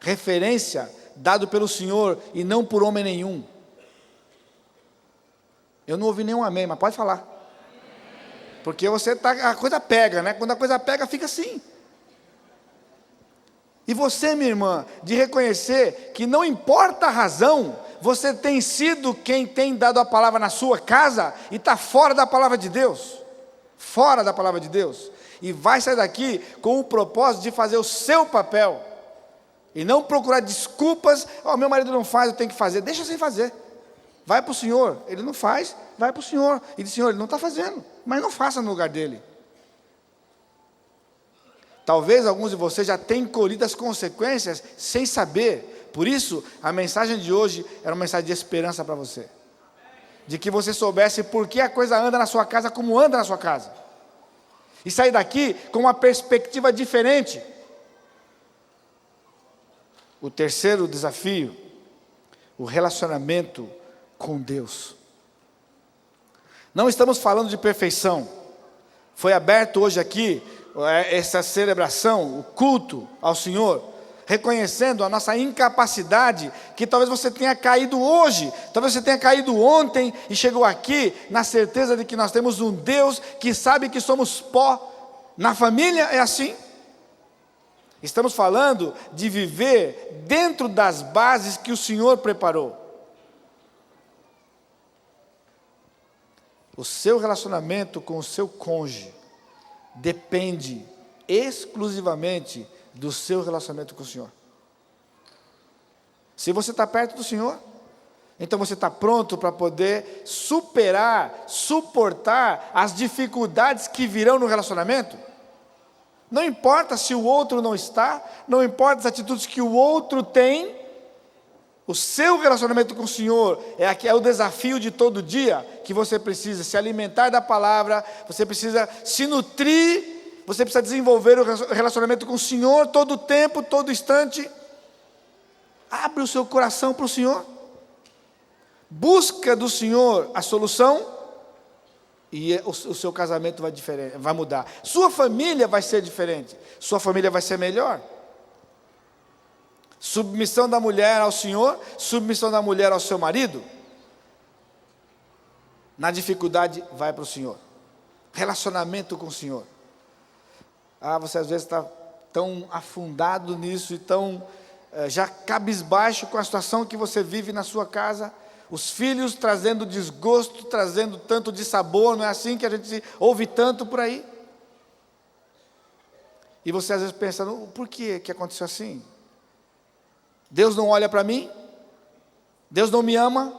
referência dado pelo Senhor e não por homem nenhum. Eu não ouvi nenhum amém, mas pode falar. Porque a coisa pega, né? Quando a coisa pega, fica assim. E você, minha irmã, de reconhecer que não importa a razão, você tem sido quem tem dado a palavra na sua casa e está fora da palavra de Deus. Fora da palavra de Deus. E vai sair daqui com o propósito de fazer o seu papel. E não procurar desculpas. Meu marido não faz, eu tenho que fazer. Deixa sem fazer. Vai para o Senhor. Ele não faz, vai para o Senhor. E diz, Senhor, ele não está fazendo. Mas não faça no lugar dele. Talvez alguns de vocês já tenham colhido as consequências sem saber. Por isso, a mensagem de hoje era uma mensagem de esperança para você. De que você soubesse por que a coisa anda na sua casa como anda na sua casa. E sair daqui com uma perspectiva diferente. O terceiro desafio, o relacionamento com Deus. Não estamos falando de perfeição. Foi aberto hoje aqui essa celebração, o culto ao Senhor, reconhecendo a nossa incapacidade, que talvez você tenha caído hoje, talvez você tenha caído ontem e chegou aqui na certeza de que nós temos um Deus que sabe que somos pó. Na família é assim. Estamos falando de viver dentro das bases que o Senhor preparou. O seu relacionamento com o seu cônjuge depende exclusivamente do seu relacionamento com o Senhor. Se você está perto do Senhor, então você está pronto para poder superar, suportar as dificuldades que virão no relacionamento. Não importa se o outro não está, não importa as atitudes que o outro tem, o seu relacionamento com o Senhor é o desafio de todo dia, que você precisa se alimentar da palavra, você precisa se nutrir, você precisa desenvolver o relacionamento com o Senhor todo o tempo, todo instante. Abre o seu coração para o Senhor, busca do Senhor a solução, e o seu casamento vai mudar, sua família vai ser diferente, sua família vai ser melhor. Submissão da mulher ao Senhor, submissão da mulher ao seu marido. Na dificuldade, vai para o Senhor. Relacionamento com o Senhor. Você às vezes está tão afundado nisso e tão já cabisbaixo com a situação que você vive na sua casa. Os filhos trazendo desgosto, trazendo tanto dissabor, não é assim que a gente ouve tanto por aí? E você às vezes pensa, por que aconteceu assim? Deus não olha para mim? Deus não me ama?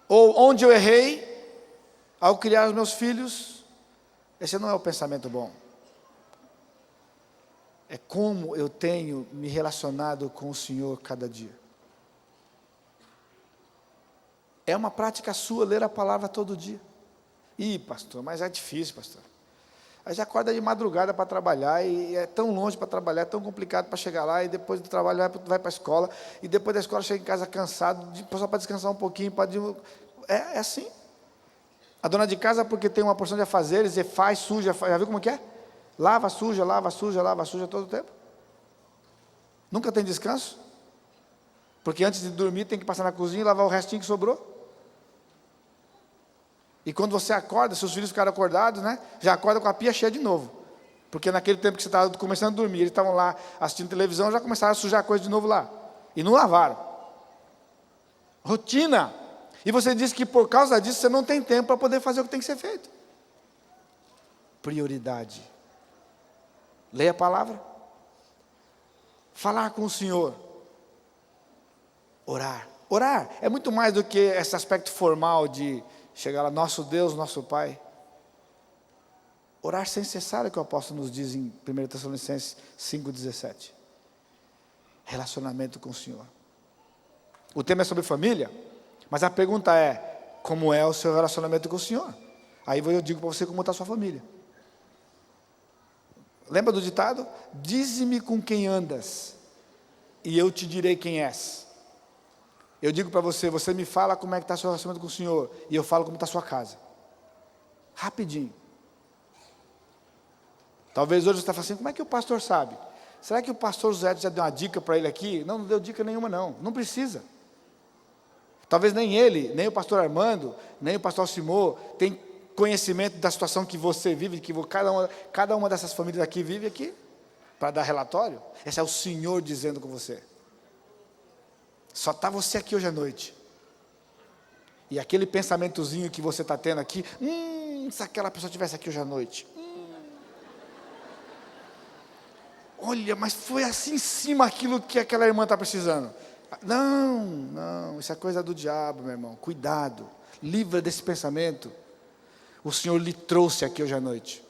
Ou onde eu errei ao criar os meus filhos? Esse não é o pensamento bom. É como eu tenho me relacionado com o Senhor cada dia. É uma prática sua ler a palavra todo dia. Pastor, mas é difícil, pastor. Aí já acorda de madrugada para trabalhar, e é tão longe para trabalhar, é tão complicado para chegar lá, e depois do trabalho vai para a escola, e depois da escola chega em casa cansado, só para descansar um pouquinho. É assim. A dona de casa, porque tem uma porção de afazeres, e faz, suja, já viu como que é? Lava, suja todo o tempo. Nunca tem descanso. Porque antes de dormir tem que passar na cozinha e lavar o restinho que sobrou. E quando você acorda, seus filhos ficaram acordados, né? Já acorda com a pia cheia de novo. Porque naquele tempo que você estava começando a dormir, eles estavam lá assistindo televisão, já começaram a sujar a coisa de novo lá. E não lavaram. Rotina. E você diz que por causa disso você não tem tempo para poder fazer o que tem que ser feito. Prioridade. Leia a palavra. Falar com o Senhor. Orar. Orar é muito mais do que esse aspecto formal de chegar lá, nosso Deus, nosso Pai. Orar sem cessar é o que o apóstolo nos diz em 1 Tessalonicenses 5,17. Relacionamento com o Senhor. O tema é sobre família, mas a pergunta é, como é o seu relacionamento com o Senhor? Aí eu digo para você como está a sua família. Lembra do ditado? Dize-me com quem andas, e eu te direi quem és. Eu digo para você, você me fala como é que está seu relacionamento com o Senhor, e eu falo como está a sua casa. Rapidinho. Talvez hoje você está falando assim, como é que o pastor sabe? Será que o pastor José já deu uma dica para ele aqui? Não, não deu dica nenhuma não, não precisa. Talvez nem ele, nem o pastor Armando, nem o pastor Simô tem conhecimento da situação que você vive, que cada uma dessas famílias aqui vive aqui, para dar relatório. Esse é o Senhor dizendo com você. Só está você aqui hoje à noite. E aquele pensamentozinho que você está tendo aqui, se aquela pessoa estivesse aqui hoje à noite. Olha, mas foi assim em cima aquilo que aquela irmã está precisando. Não, isso é coisa do diabo, meu irmão. Cuidado, livra desse pensamento. O Senhor lhe trouxe aqui hoje à noite.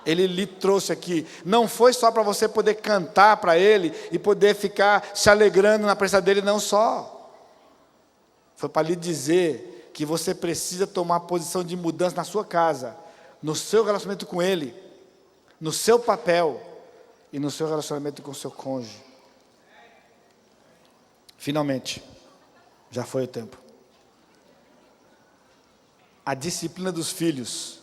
Ele lhe trouxe aqui. Não foi só para você poder cantar para Ele e poder ficar se alegrando na presença dEle, não só. Foi para lhe dizer que você precisa tomar posição de mudança na sua casa, no seu relacionamento com Ele, no seu papel e no seu relacionamento com o seu cônjuge. Finalmente, já foi o tempo. A disciplina dos filhos,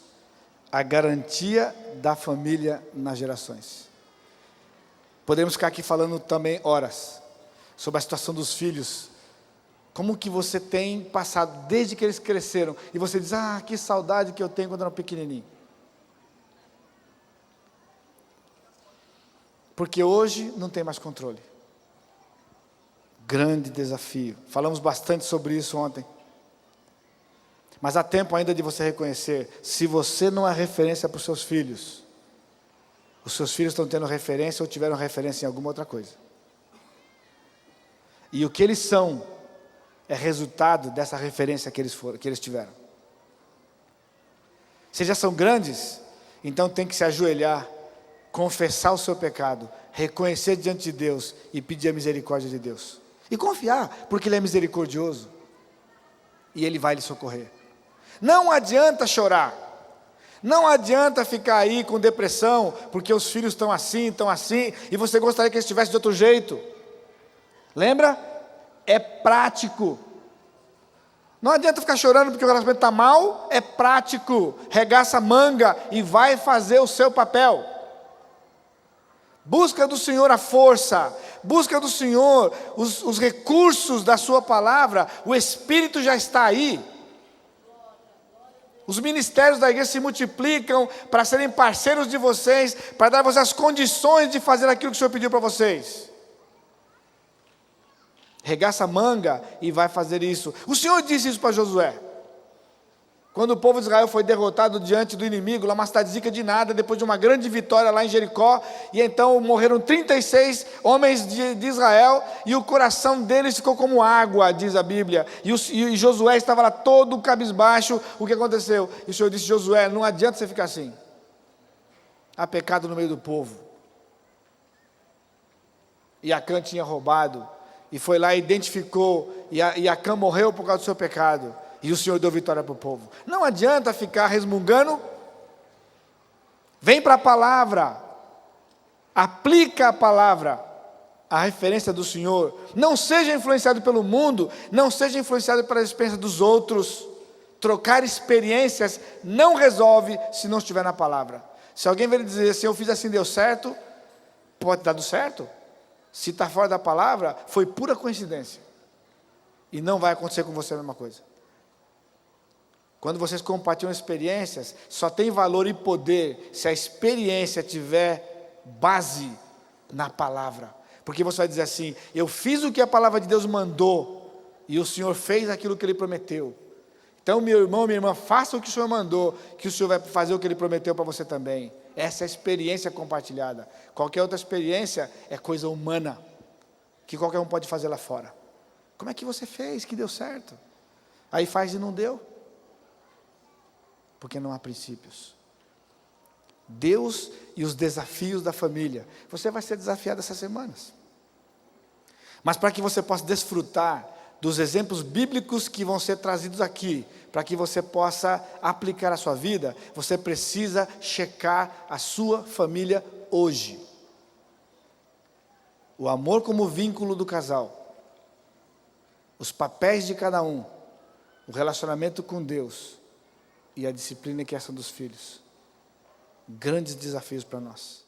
a garantia da família nas gerações. Podemos ficar aqui falando também horas sobre a situação dos filhos. Como que você tem passado desde que eles cresceram e você diz, que saudade que eu tenho quando eu era pequenininho. Porque hoje não tem mais controle. Grande desafio. Falamos bastante sobre isso ontem. Mas há tempo ainda de você reconhecer, se você não é referência para os seus filhos estão tendo referência ou tiveram referência em alguma outra coisa. E o que eles são é resultado dessa referência que eles tiveram. Se já são grandes, então tem que se ajoelhar, confessar o seu pecado, reconhecer diante de Deus e pedir a misericórdia de Deus. E confiar, porque Ele é misericordioso e Ele vai lhe socorrer. Não adianta chorar, não adianta ficar aí com depressão, porque os filhos estão assim, e você gostaria que eles estivessem de outro jeito. Lembra? É prático. Não adianta ficar chorando porque o relacionamento está mal, é prático. Regaça a manga e vai fazer o seu papel. Busca do Senhor a força, busca do Senhor os recursos da sua palavra, o Espírito já está aí. Os ministérios da igreja se multiplicam para serem parceiros de vocês, para dar a vocês as condições de fazer aquilo que o Senhor pediu para vocês. Regaça a manga e vai fazer isso. O Senhor disse isso para Josué. Quando o povo de Israel foi derrotado diante do inimigo, lá uma cidadezinha de nada, depois de uma grande vitória lá em Jericó, e então morreram 36 homens de Israel, e o coração deles ficou como água, diz a Bíblia, e Josué estava lá todo cabisbaixo. O que aconteceu? E o Senhor disse, Josué, não adianta você ficar assim, há pecado no meio do povo. E Acã tinha roubado, e foi lá e identificou, e Acã morreu por causa do seu pecado. E o Senhor deu vitória para o povo. Não adianta ficar resmungando. Vem para a palavra. Aplica a palavra. A referência do Senhor. Não seja influenciado pelo mundo. Não seja influenciado pelas experiências dos outros. Trocar experiências não resolve se não estiver na palavra. Se alguém vier dizer assim, eu fiz assim, deu certo. Pode dar certo. Se está fora da palavra, foi pura coincidência. E não vai acontecer com você a mesma coisa. Quando vocês compartilham experiências, só tem valor e poder se a experiência tiver base na palavra. Porque você vai dizer assim, eu fiz o que a palavra de Deus mandou, e o Senhor fez aquilo que Ele prometeu. Então, meu irmão, minha irmã, faça o que o Senhor mandou, que o Senhor vai fazer o que Ele prometeu para você também. Essa é a experiência compartilhada. Qualquer outra experiência é coisa humana, que qualquer um pode fazer lá fora. Como é que você fez, que deu certo? Aí faz e não deu. Porque não há princípios. Deus e os desafios da família. Você vai ser desafiado essas semanas. Mas para que você possa desfrutar dos exemplos bíblicos que vão ser trazidos aqui, para que você possa aplicar a sua vida, você precisa checar a sua família hoje. O amor como vínculo do casal, os papéis de cada um, o relacionamento com Deus e a disciplina e criação dos filhos. Grandes desafios para nós.